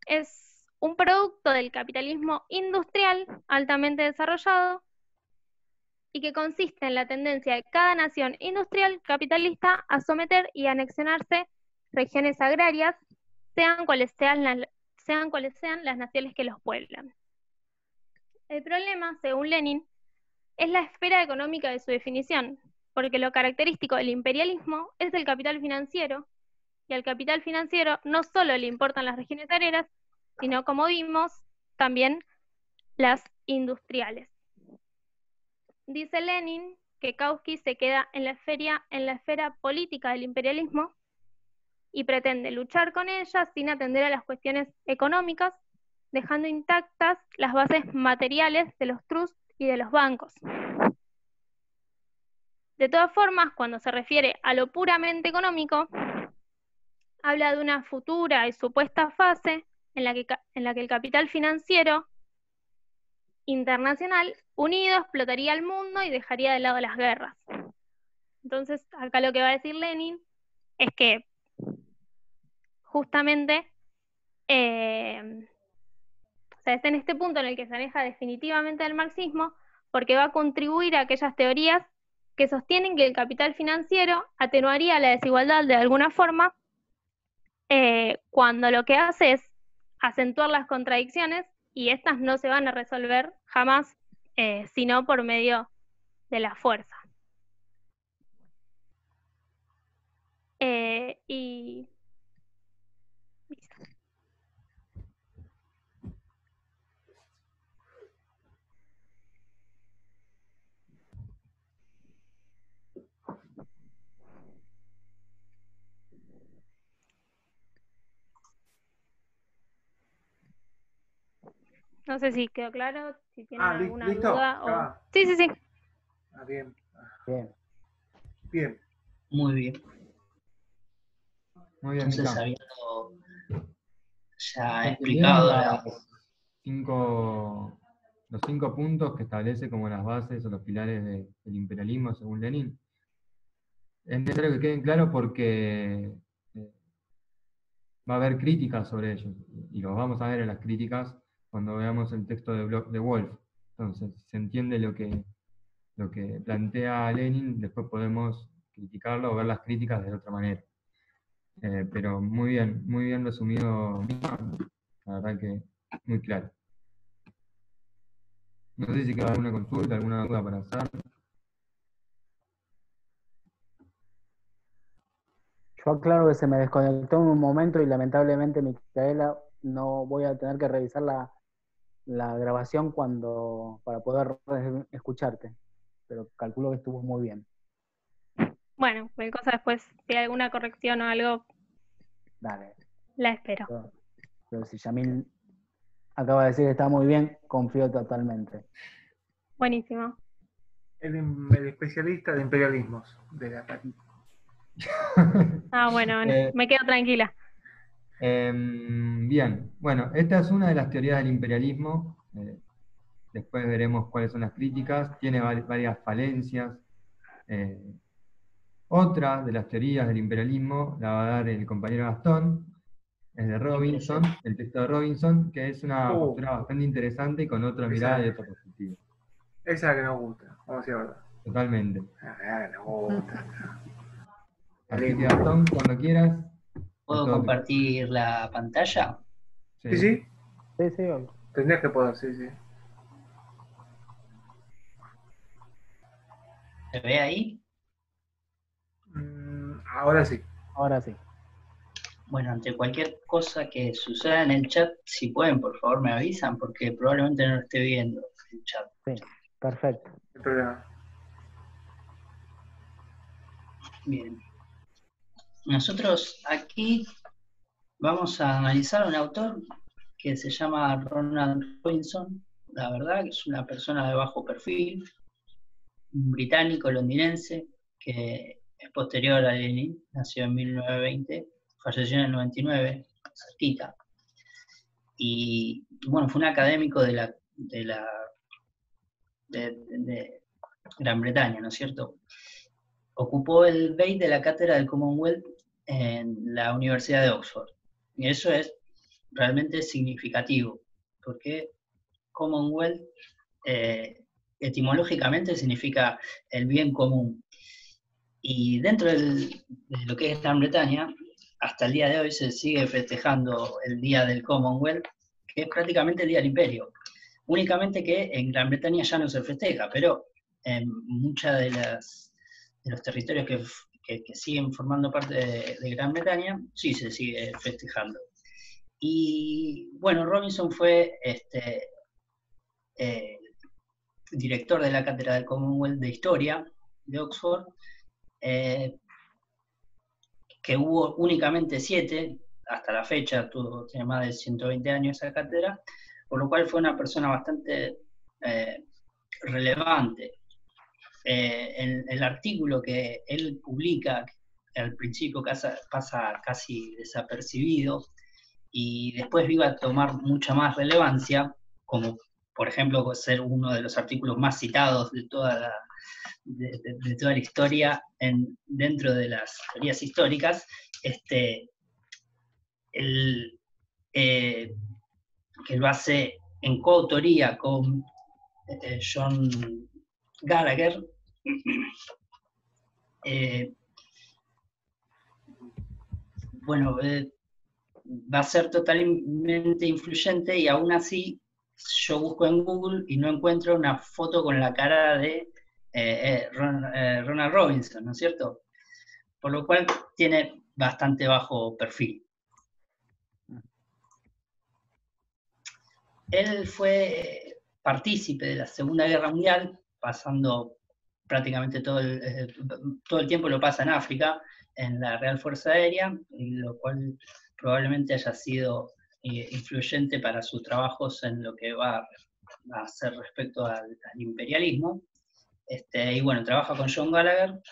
es un producto del capitalismo industrial altamente desarrollado y que consiste en la tendencia de cada nación industrial capitalista a someter y anexionarse regiones agrarias, sean cuales sean las naciones que los pueblan. El problema, según Lenin, es la esfera económica de su definición, porque lo característico del imperialismo es el capital financiero, y al capital financiero no solo le importan las regiones agrarias, sino, como vimos, también las industriales. Dice Lenin que Kautsky se queda en la esfera política del imperialismo y pretende luchar con ella sin atender a las cuestiones económicas, dejando intactas las bases materiales de los trusts y de los bancos. De todas formas, cuando se refiere a lo puramente económico, habla de una futura y supuesta fase en la que el capital financiero internacional unido explotaría el mundo y dejaría de lado las guerras. Entonces, acá lo que va a decir Lenin es que justamente es en este punto en el que se aleja definitivamente del marxismo, porque va a contribuir a aquellas teorías que sostienen que el capital financiero atenuaría la desigualdad de alguna forma, cuando lo que hace es acentuar las contradicciones y estas no se van a resolver jamás, sino por medio de la fuerza. Y listo. No sé si quedó claro, si tienen alguna ¿listo? duda. O... Sí. Bien. Bien. Bien. Muy bien. Muy bien, Entonces, Mica. habiendo ya ¿Entendieron explicado Los 5 puntos que establece como las bases o los pilares del imperialismo según Lenin, es necesario que queden claros porque va a haber críticas sobre ellos, y los vamos a ver en las críticas cuando veamos el texto de Wolf. Entonces, si se entiende lo que plantea Lenin, después podemos criticarlo o ver las críticas de otra manera. Pero muy bien resumido, la verdad que muy claro. No sé si queda alguna consulta, alguna duda para hacer. Yo aclaro que se me desconectó en un momento y lamentablemente, Micaela, no voy a tener que revisar la grabación para poder escucharte. pero calculo que estuvo muy bien. Bueno, cualquier cosa después, si hay alguna corrección o algo, Dale. la espero. Pero si Yamil acaba de decir que está muy bien, confío totalmente. Buenísimo. El especialista de imperialismos de la PAC. Ah, bueno, me quedo tranquila. Bien, bueno, esta es una de las teorías del imperialismo. Después veremos cuáles son las críticas. Tiene varias falencias. Otra de las teorías del imperialismo la va a dar el compañero Gastón. Es de Robinson, el texto de Robinson, que es una postura bastante interesante y con otra mirada y otra perspectiva. Esa es la que nos gusta, vamos a decir la verdad. Totalmente. Nos gusta. Así que Gastón, cuando quieras. ¿Puedo compartir la pantalla? Sí, sí. Sí, sí, obvio. Tendrías que poder, sí, sí. ¿Se ve ahí? Ahora sí. Ahora sí. Bueno, ante cualquier cosa que suceda en el chat, si pueden, por favor, me avisan, porque probablemente no lo esté viendo el chat. Sí, perfecto. No hay problema. Bien. Nosotros aquí vamos a analizar a un autor que se llama Ronald Robinson. La verdad que es una persona de bajo perfil, un británico londinense, que es posterior a Lenin, nació en 1920, falleció en el 99, cerquita. Y bueno, fue un académico de Gran Bretaña, ¿no es cierto? Ocupó el BEI de la cátedra del Commonwealth en la Universidad de Oxford. Y eso es realmente significativo, porque Commonwealth etimológicamente significa el bien común. Y dentro de lo que es Gran Bretaña, hasta el día de hoy se sigue festejando el Día del Commonwealth, que es prácticamente el Día del Imperio. Únicamente que en Gran Bretaña ya no se festeja, pero en muchos de los territorios que siguen formando parte de Gran Bretaña, sí se sigue festejando. Y bueno, Robinson fue director de la Cátedra del Commonwealth de Historia de Oxford, que hubo únicamente 7, hasta la fecha, tiene más de 120 años esa cátedra, por lo cual fue una persona bastante relevante. El artículo que él publica, al principio pasa casi desapercibido, y después iba a tomar mucha más relevancia, como por ejemplo ser uno de los artículos más citados de toda la historia dentro de las teorías históricas, que lo hace en coautoría con John Gallagher. Bueno, va a ser totalmente influyente, y aún así yo busco en Google y no encuentro una foto con la cara de Ronald Robinson, ¿no es cierto? Por lo cual tiene bastante bajo perfil. Él fue partícipe de la Segunda Guerra Mundial, pasando prácticamente todo el tiempo lo pasa en África, en la Real Fuerza Aérea, lo cual probablemente haya sido influyente para sus trabajos en lo que va a hacer respecto al imperialismo. Y bueno, trabaja con John Gallagher.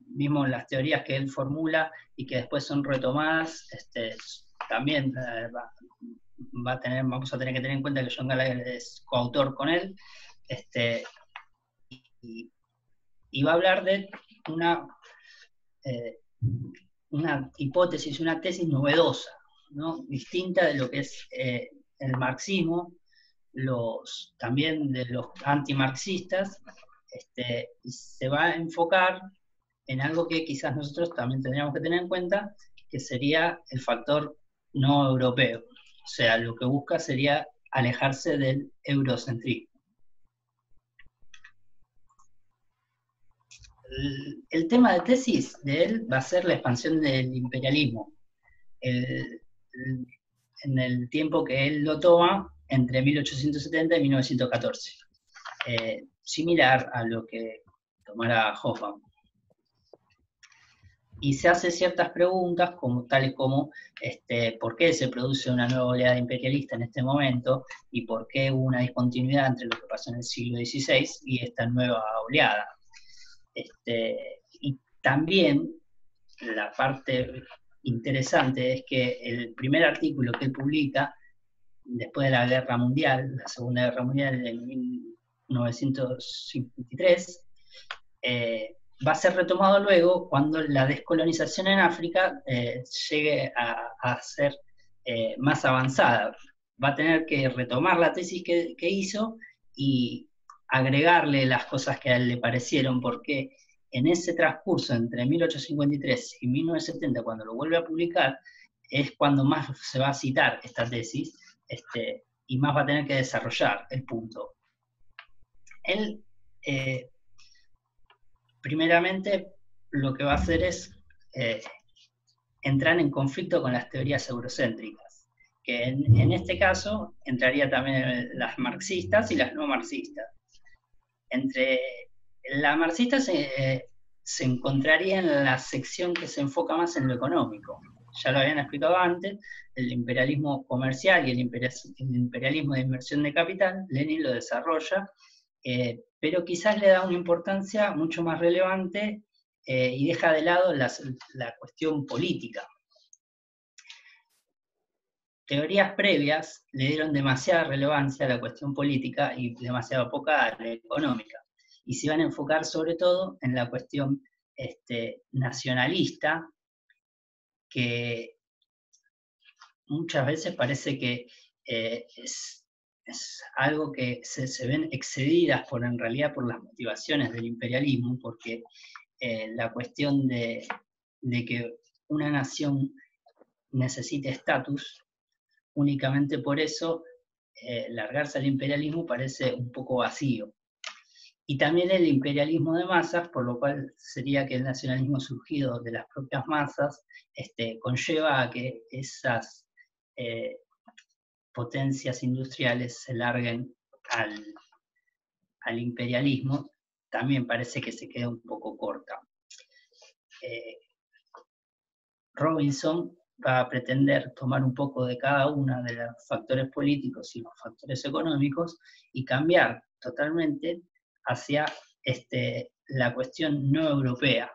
Vimos las teorías que él formula y que después son retomadas. También vamos a tener que tener en cuenta que John Gallagher es coautor con él. Y va a hablar de una hipótesis, una tesis novedosa, ¿no? Distinta de lo que es el marxismo, también de los antimarxistas, y se va a enfocar en algo que quizás nosotros también tendríamos que tener en cuenta, que sería el factor no europeo. O sea, lo que busca sería alejarse del eurocentrismo. El tema de tesis de él va a ser la expansión del imperialismo. En el tiempo que él lo toma, entre 1870 y 1914. similar a lo que tomara Hoffman. Y se hace ciertas preguntas, tales como por qué se produce una nueva oleada imperialista en este momento y por qué hubo una discontinuidad entre lo que pasó en el siglo XVI y esta nueva oleada. Y también la parte interesante es que el primer artículo que él publica después de la Guerra Mundial, la Segunda Guerra Mundial en 1953, va a ser retomado luego cuando la descolonización en África llegue a ser más avanzada. Va a tener que retomar la tesis que hizo y agregarle las cosas que a él le parecieron, porque en ese transcurso entre 1853 y 1970, cuando lo vuelve a publicar, es cuando más se va a citar esta tesis, y más va a tener que desarrollar el punto. Él, primeramente, lo que va a hacer es entrar en conflicto con las teorías eurocéntricas, que en este caso entraría también las marxistas y las no marxistas. Entre la marxista se encontraría en la sección que se enfoca más en lo económico. Ya lo habían explicado antes, el imperialismo comercial y el imperialismo de inversión de capital, Lenin lo desarrolla, pero quizás le da una importancia mucho más relevante y deja de lado la cuestión política. Teorías previas le dieron demasiada relevancia a la cuestión política y demasiado poca a la económica, y se van a enfocar sobre todo en la cuestión nacionalista, que muchas veces parece que es algo que se ven excedidas en realidad por las motivaciones del imperialismo, porque la cuestión de que una nación necesite estatus, únicamente por eso largarse al imperialismo parece un poco vacío. Y también el imperialismo de masas, por lo cual sería que el nacionalismo surgido de las propias masas conlleva a que esas potencias industriales se larguen al imperialismo, también parece que se queda un poco corta. Robinson va a pretender tomar un poco de cada uno de los factores políticos y los factores económicos y cambiar totalmente hacia la cuestión no europea.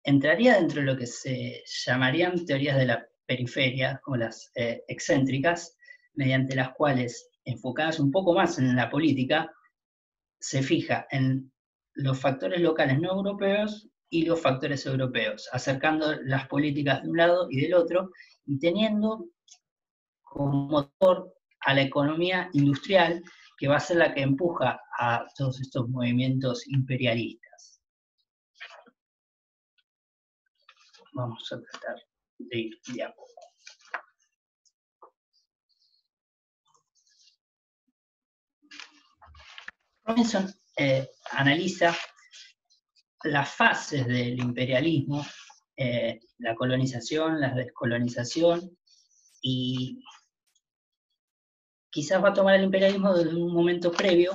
Entraría dentro de lo que se llamarían teorías de la periferia, como las excéntricas, mediante las cuales, enfocadas un poco más en la política, se fija en los factores locales no europeos y los factores europeos, acercando las políticas de un lado y del otro, y teniendo como motor a la economía industrial, que va a ser la que empuja a todos estos movimientos imperialistas. Vamos a tratar de ir de a poco. Robinson analiza las fases del imperialismo, la colonización, la descolonización, y quizás va a tomar el imperialismo desde un momento previo,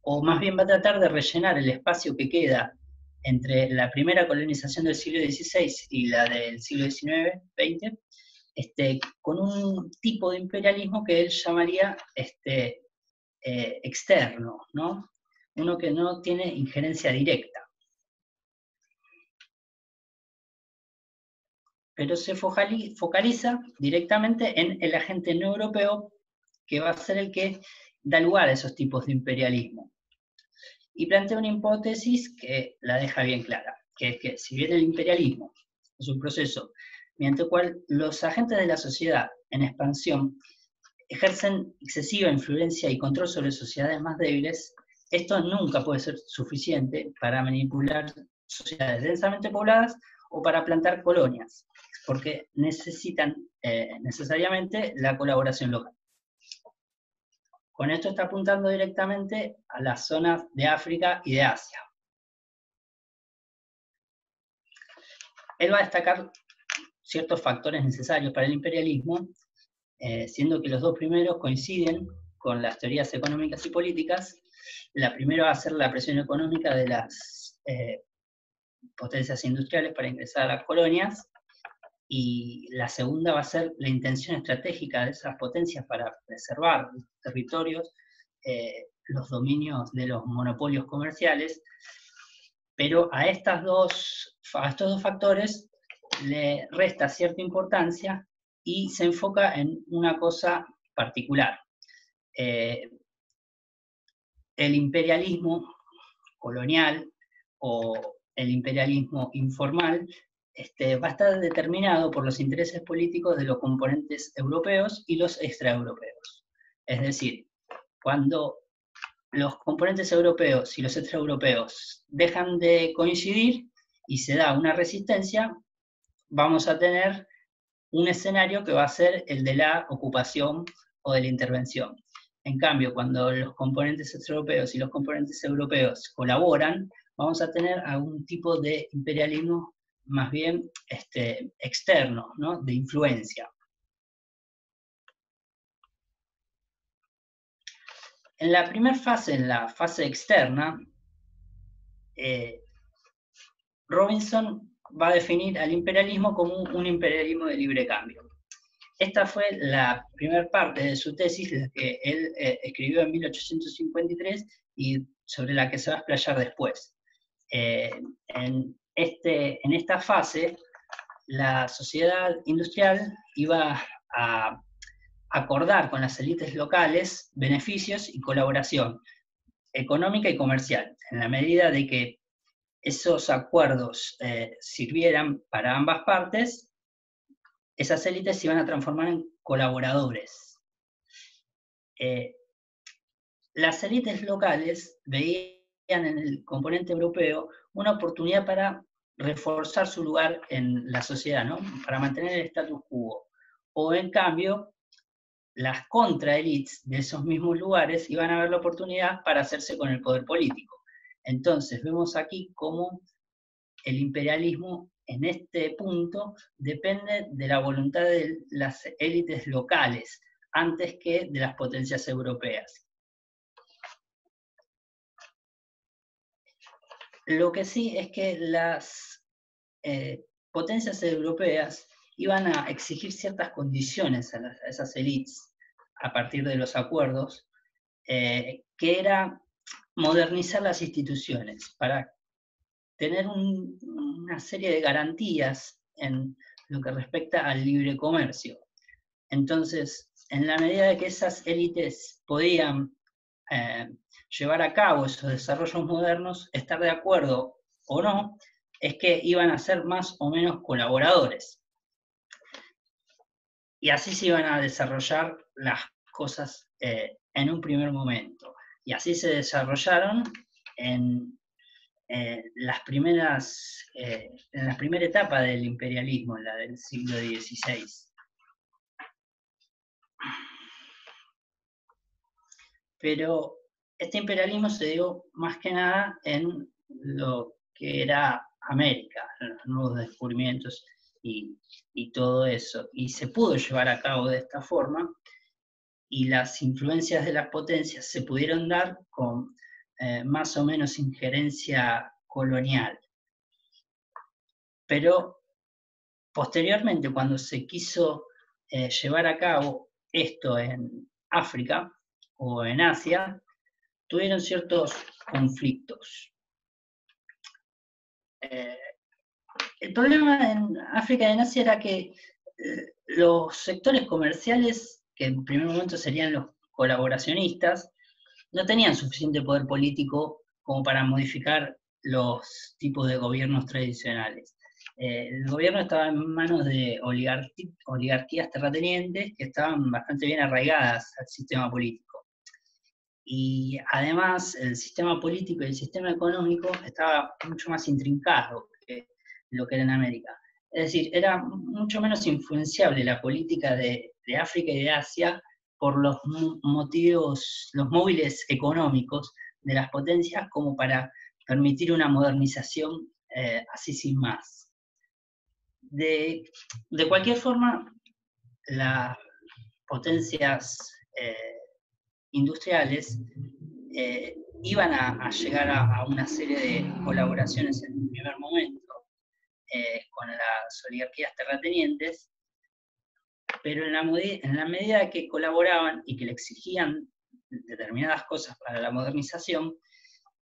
o más bien va a tratar de rellenar el espacio que queda entre la primera colonización del siglo XVI y la del siglo XIX-XX, con un tipo de imperialismo que él llamaría externo, ¿no? Uno que no tiene injerencia directa. Pero se focaliza directamente en el agente no europeo, que va a ser el que da lugar a esos tipos de imperialismo. Y plantea una hipótesis que la deja bien clara, que es que si bien el imperialismo es un proceso mediante el cual los agentes de la sociedad en expansión ejercen excesiva influencia y control sobre sociedades más débiles, esto nunca puede ser suficiente para manipular sociedades densamente pobladas o para plantar colonias, porque necesitan necesariamente la colaboración local. Con esto está apuntando directamente a las zonas de África y de Asia. Él va a destacar ciertos factores necesarios para el imperialismo, siendo que los dos primeros coinciden con las teorías económicas y políticas. La primera va a ser la presión económica de las potencias industriales para ingresar a las colonias, y la segunda va a ser la intención estratégica de esas potencias para preservar los territorios, los dominios de los monopolios comerciales, pero a estos dos factores le resta cierta importancia y se enfoca en una cosa particular. El imperialismo colonial o el imperialismo informal va a estar determinado por los intereses políticos de los componentes europeos y los extraeuropeos. Es decir, cuando los componentes europeos y los extraeuropeos dejan de coincidir y se da una resistencia, vamos a tener un escenario que va a ser el de la ocupación o de la intervención. En cambio, cuando los componentes extraeuropeos y los componentes europeos colaboran, vamos a tener algún tipo de imperialismo más bien externo, ¿no? De influencia. En la primera fase, en la fase externa, Robinson va a definir al imperialismo como un imperialismo de libre cambio. Esta fue la primera parte de su tesis, la que él escribió en 1853 y sobre la que se va a explayar después. En esta fase, la sociedad industrial iba a acordar con las élites locales beneficios y colaboración económica y comercial, en la medida de que esos acuerdos sirvieran para ambas partes. Esas élites se iban a transformar en colaboradores. Las élites locales veían en el componente europeo una oportunidad para reforzar su lugar en la sociedad, ¿no? Para mantener el status quo. O en cambio, las contraélites de esos mismos lugares iban a ver la oportunidad para hacerse con el poder político. Entonces vemos aquí cómo el imperialismo en este punto depende de la voluntad de las élites locales antes que de las potencias europeas. Lo que sí es que las potencias europeas iban a exigir ciertas condiciones a esas élites a partir de los acuerdos, que era modernizar las instituciones para tener una serie de garantías en lo que respecta al libre comercio. Entonces, en la medida de que esas élites podían llevar a cabo esos desarrollos modernos, estar de acuerdo o no, es que iban a ser más o menos colaboradores. Y así se iban a desarrollar las cosas en un primer momento. Y así se desarrollaron en la primera etapa del imperialismo, la del siglo XVI. Pero este imperialismo se dio más que nada en lo que era América, en los nuevos descubrimientos y todo eso. Y se pudo llevar a cabo de esta forma, y las influencias de las potencias se pudieron dar con más o menos injerencia colonial. Pero posteriormente, cuando se quiso llevar a cabo esto en África o en Asia, tuvieron ciertos conflictos. El problema en África y en Asia era que los sectores comerciales, que en primer momento serían los colaboracionistas, no tenían suficiente poder político como para modificar los tipos de gobiernos tradicionales. El gobierno estaba en manos de oligarquías terratenientes que estaban bastante bien arraigadas al sistema político. Y además el sistema político y el sistema económico estaba mucho más intrincado que lo que era en América. Es decir, era mucho menos influenciable la política de África y de Asia por los motivos, los móviles económicos de las potencias, como para permitir una modernización así sin más. De cualquier forma, las potencias industriales iban a llegar a una serie de colaboraciones en un primer momento con las oligarquías terratenientes, pero en la medida que colaboraban y que le exigían determinadas cosas para la modernización,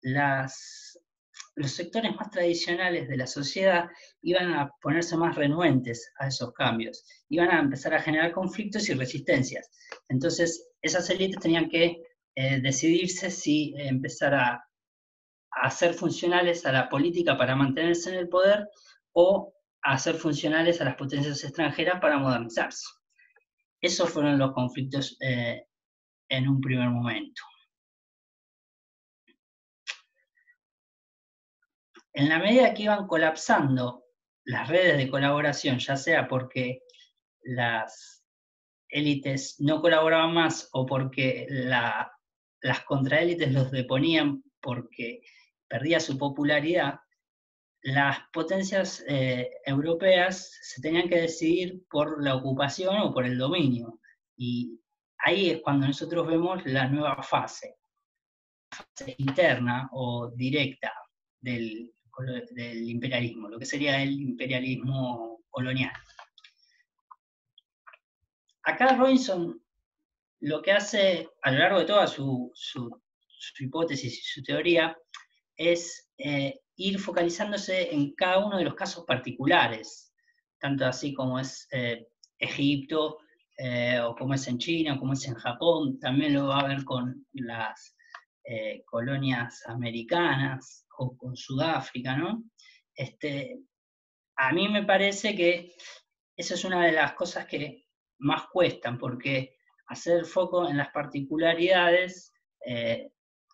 los sectores más tradicionales de la sociedad iban a ponerse más renuentes a esos cambios, iban a empezar a generar conflictos y resistencias. Entonces, esas élites tenían que decidirse si empezar a hacer funcionales a la política para mantenerse en el poder o a hacer funcionales a las potencias extranjeras para modernizarse. Esos fueron los conflictos en un primer momento. En la medida que iban colapsando las redes de colaboración, ya sea porque las élites no colaboraban más o porque las contraélites los deponían porque perdía su popularidad, las potencias europeas se tenían que decidir por la ocupación o por el dominio. Y ahí es cuando nosotros vemos la nueva fase interna o directa del imperialismo, lo que sería el imperialismo colonial. Acá Robinson lo que hace a lo largo de toda su hipótesis y su teoría es ir focalizándose en cada uno de los casos particulares, tanto así como es Egipto, o como es en China, o como es en Japón. También lo va a ver con las colonias americanas o con Sudáfrica, ¿no? A mí me parece que esa es una de las cosas que más cuestan, porque hacer foco en las particularidades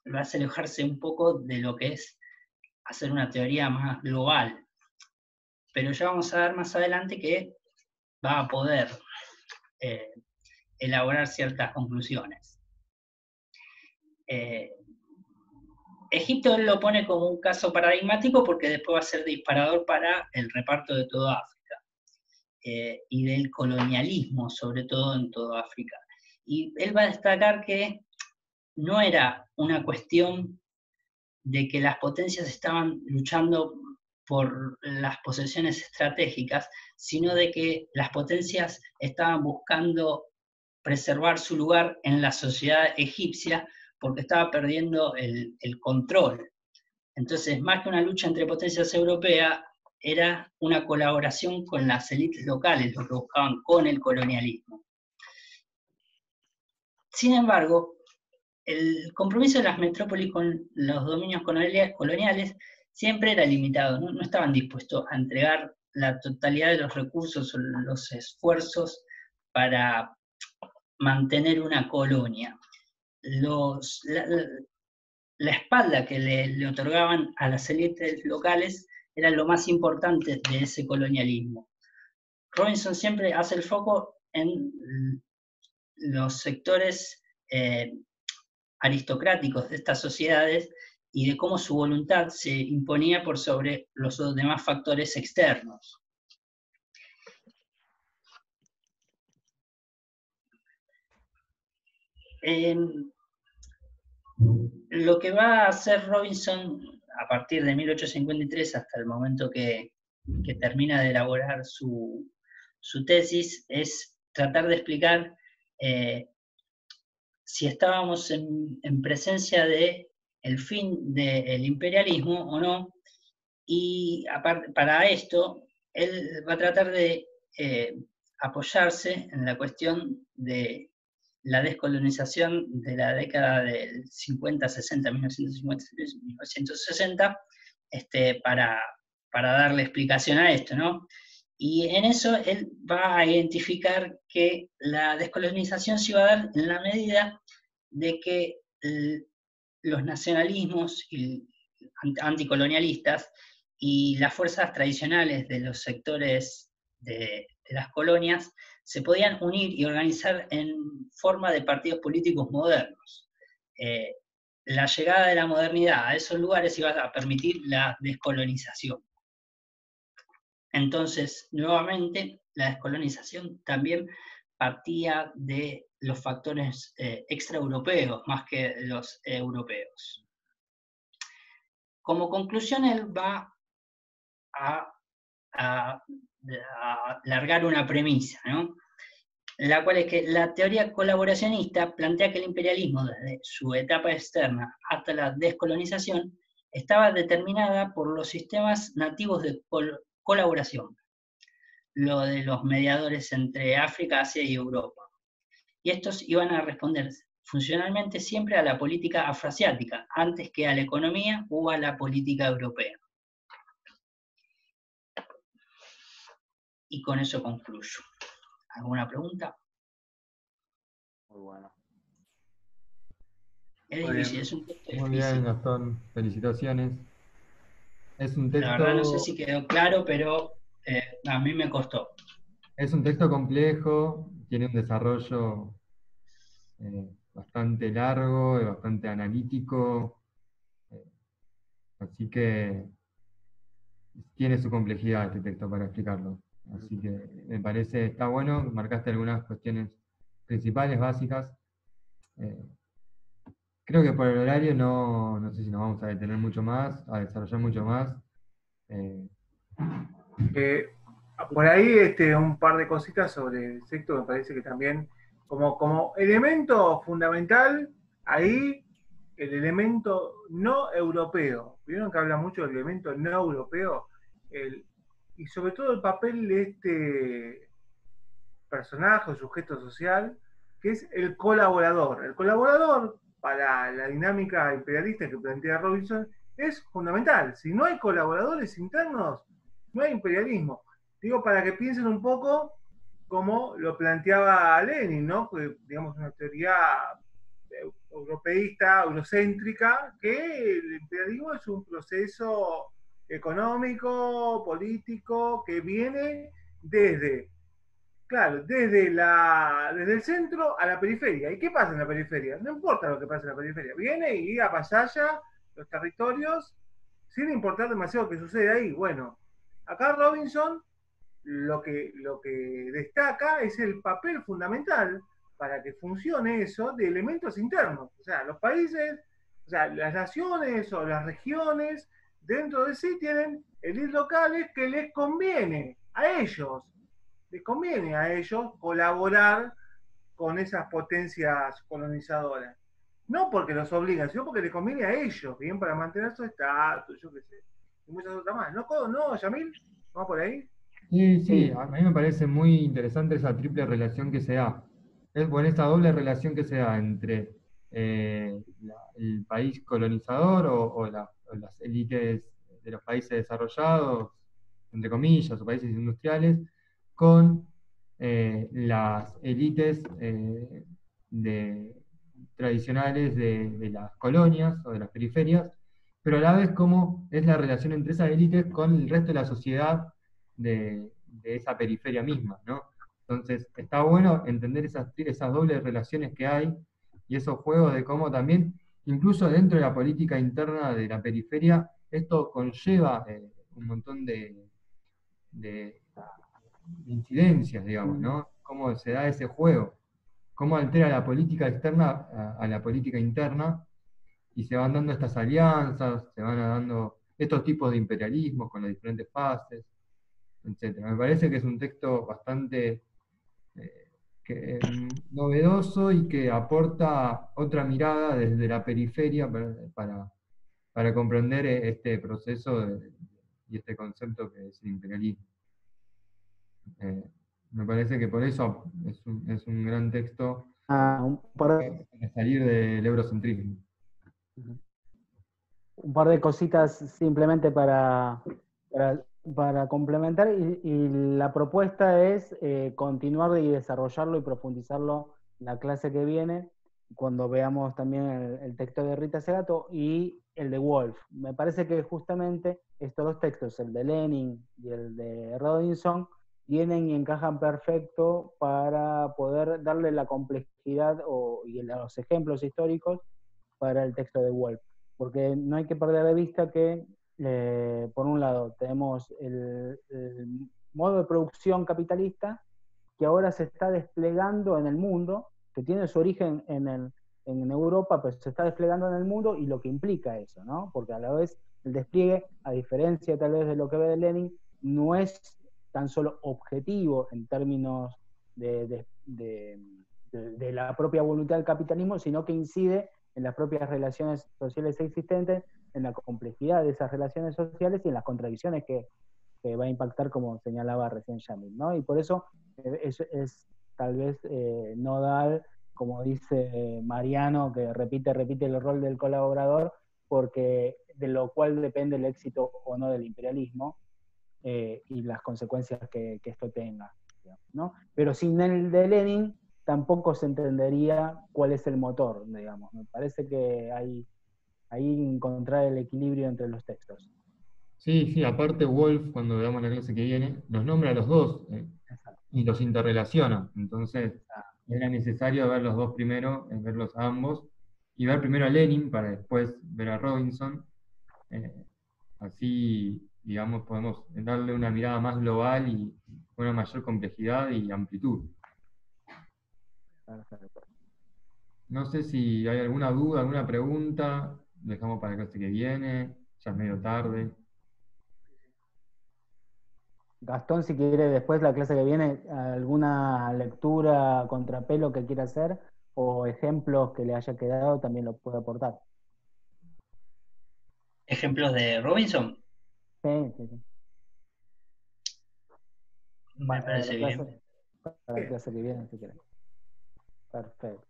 lo hace alejarse un poco de lo que es hacer una teoría más global. Pero ya vamos a ver más adelante que va a poder elaborar ciertas conclusiones. Egipto él lo pone como un caso paradigmático porque después va a ser disparador para el reparto de toda África y del colonialismo, sobre todo en toda África. Y él va a destacar que no era una cuestión de que las potencias estaban luchando por las posesiones estratégicas, sino de que las potencias estaban buscando preservar su lugar en la sociedad egipcia porque estaba perdiendo el control. Entonces, más que una lucha entre potencias europeas, era una colaboración con las élites locales, lo que buscaban con el colonialismo. Sin embargo, el compromiso de las metrópolis con los dominios coloniales siempre era limitado, no estaban dispuestos a entregar la totalidad de los recursos o los esfuerzos para mantener una colonia. La espalda que le otorgaban a las élites locales era lo más importante de ese colonialismo. Robinson siempre hace el foco en los sectores aristocráticos de estas sociedades y de cómo su voluntad se imponía por sobre los demás factores externos. Lo que va a hacer Robinson a partir de 1853 hasta el momento que termina de elaborar su tesis es tratar de explicar si estábamos en presencia de el fin del imperialismo o no, y para esto él va a tratar de apoyarse en la cuestión de la descolonización de la década del 50-60, 1950-1960, para darle explicación a esto, ¿no? Y en eso él va a identificar que la descolonización se iba a dar en la medida de que los nacionalismos anticolonialistas y las fuerzas tradicionales de los sectores de las colonias se podían unir y organizar en forma de partidos políticos modernos. La llegada de la modernidad a esos lugares iba a permitir la descolonización. Entonces, nuevamente, la descolonización también partía de los factores extraeuropeos más que los europeos. Como conclusión, él va a largar una premisa, ¿no? La cual es que la teoría colaboracionista plantea que el imperialismo, desde su etapa externa hasta la descolonización, estaba determinada por los sistemas nativos de colaboración, lo de los mediadores entre África, Asia y Europa. Y estos iban a responder funcionalmente siempre a la política afroasiática, antes que a la economía o a la política europea. Y con eso concluyo. ¿Alguna pregunta? Muy bueno. Es difícil, es un texto Muy difícil. bien, Gastón, felicitaciones. Es un La verdad no sé texto, si quedó claro, pero a mí me costó. es un texto complejo, tiene un desarrollo bastante largo y bastante analítico, así que tiene su complejidad este texto para explicarlo. Así que me parece, está bueno, marcaste algunas cuestiones principales, básicas. Creo que por el horario no sé si nos vamos a detener mucho más, a desarrollar mucho más. Por ahí un par de cositas sobre el sexto me parece que también como elemento fundamental, ahí el elemento no europeo. Vieron que habla mucho del elemento no europeo y sobre todo el papel de este personaje o sujeto social, que es el colaborador. El colaborador, para la dinámica imperialista que plantea Robinson, es fundamental. Si no hay colaboradores internos, no hay imperialismo. Digo, para que piensen un poco como lo planteaba Lenin, ¿no? Que, digamos, una teoría europeísta, eurocéntrica, que el imperialismo es un proceso económico, político, que viene desde, claro, desde el centro a la periferia. ¿Y qué pasa en la periferia? No importa lo que pasa en la periferia. Viene y avasalla los territorios sin importar demasiado qué sucede ahí. Bueno, acá Robinson lo que destaca es el papel fundamental para que funcione eso de elementos internos. O sea, los países, o sea, las naciones o las regiones dentro de sí tienen élites locales que les conviene a ellos colaborar con esas potencias colonizadoras. No porque los obligan, sino porque les conviene a ellos, bien, para mantener su estatus, yo qué sé, y muchas otras más. ¿No, Yamil? ¿Vamos por ahí? Sí, a mí me parece muy interesante esa triple relación que se da. Es bueno, esta doble relación que se da entre el país colonizador o las élites de los países desarrollados, entre comillas, o países industriales, con las élites tradicionales de las colonias o de las periferias, pero a la vez cómo es la relación entre esas élites con el resto de la sociedad de esa periferia misma, ¿no? Entonces, está bueno entender esas dobles relaciones que hay y esos juegos de cómo también, incluso dentro de la política interna de la periferia, esto conlleva un montón de incidencias, digamos, ¿no? Cómo se da ese juego, cómo altera la política externa a la política interna, y se van dando estas alianzas, se van dando estos tipos de imperialismos con las diferentes fases, etc. Me parece que es un texto bastante novedoso y que aporta otra mirada desde la periferia para comprender este proceso y este concepto que es el imperialismo. Me parece que por eso es un gran texto Un par para salir del eurocentrismo. de cositas simplemente para complementar, y la propuesta es continuar y desarrollarlo y profundizarlo en la clase que viene, cuando veamos también el texto de Rita Segato y el de Wolf. Me parece que justamente estos dos textos, el de Lenin y el de Robinson, vienen y encajan perfecto para poder darle la complejidad y los ejemplos históricos para el texto de Wolf. Porque no hay que perder de vista que, por un lado, tenemos el modo de producción capitalista que ahora se está desplegando en el mundo, que tiene su origen en Europa, pero se está desplegando en el mundo, y lo que implica eso, ¿no? Porque a la vez el despliegue, a diferencia tal vez de lo que ve Lenin, no es tan solo objetivo en términos de la propia voluntad del capitalismo, sino que incide en las propias relaciones sociales existentes, en la complejidad de esas relaciones sociales y en las contradicciones que va a impactar, como señalaba recién Yamil, ¿no? Y por eso es tal vez nodal, como dice Mariano, que repite el rol del colaborador, porque de lo cual depende el éxito o no del imperialismo y las consecuencias que esto tenga, ¿no? Pero sin el de Lenin tampoco se entendería cuál es el motor, digamos. Me parece que ahí encontrar el equilibrio entre los textos. Sí, aparte Wolf, cuando veamos la clase que viene, los nombra a los dos y los interrelaciona. Entonces, era necesario ver los dos primero, verlos a ambos, y ver primero a Lenin para después ver a Robinson. Así, digamos, podemos darle una mirada más global y una mayor complejidad y amplitud. No sé si hay alguna duda, alguna pregunta, dejamos para la clase que viene, ya es medio tarde. Gastón, si quiere después la clase que viene, alguna lectura contrapelo que quiera hacer, o ejemplos que le haya quedado, también lo puede aportar. ¿Ejemplos de Robinson? Sí. Me parece bien. Para la clase que viene, si quiere. Perfecto.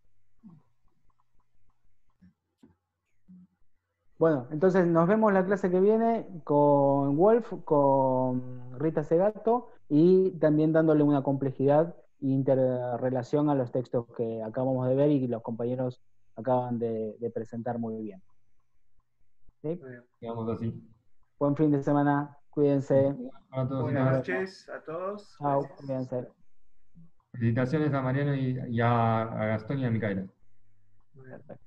Bueno, entonces nos vemos la clase que viene con Wolf, con Rita Segato, y también dándole una complejidad e interrelación a los textos que acabamos de ver y los compañeros acaban de presentar muy bien. ¿Sí? Digamos así. Buen fin de semana, cuídense. Buenas noches a todos. Chao, cuídense. Felicitaciones a Mariano y a Gastón y a Micaela. Perfecto.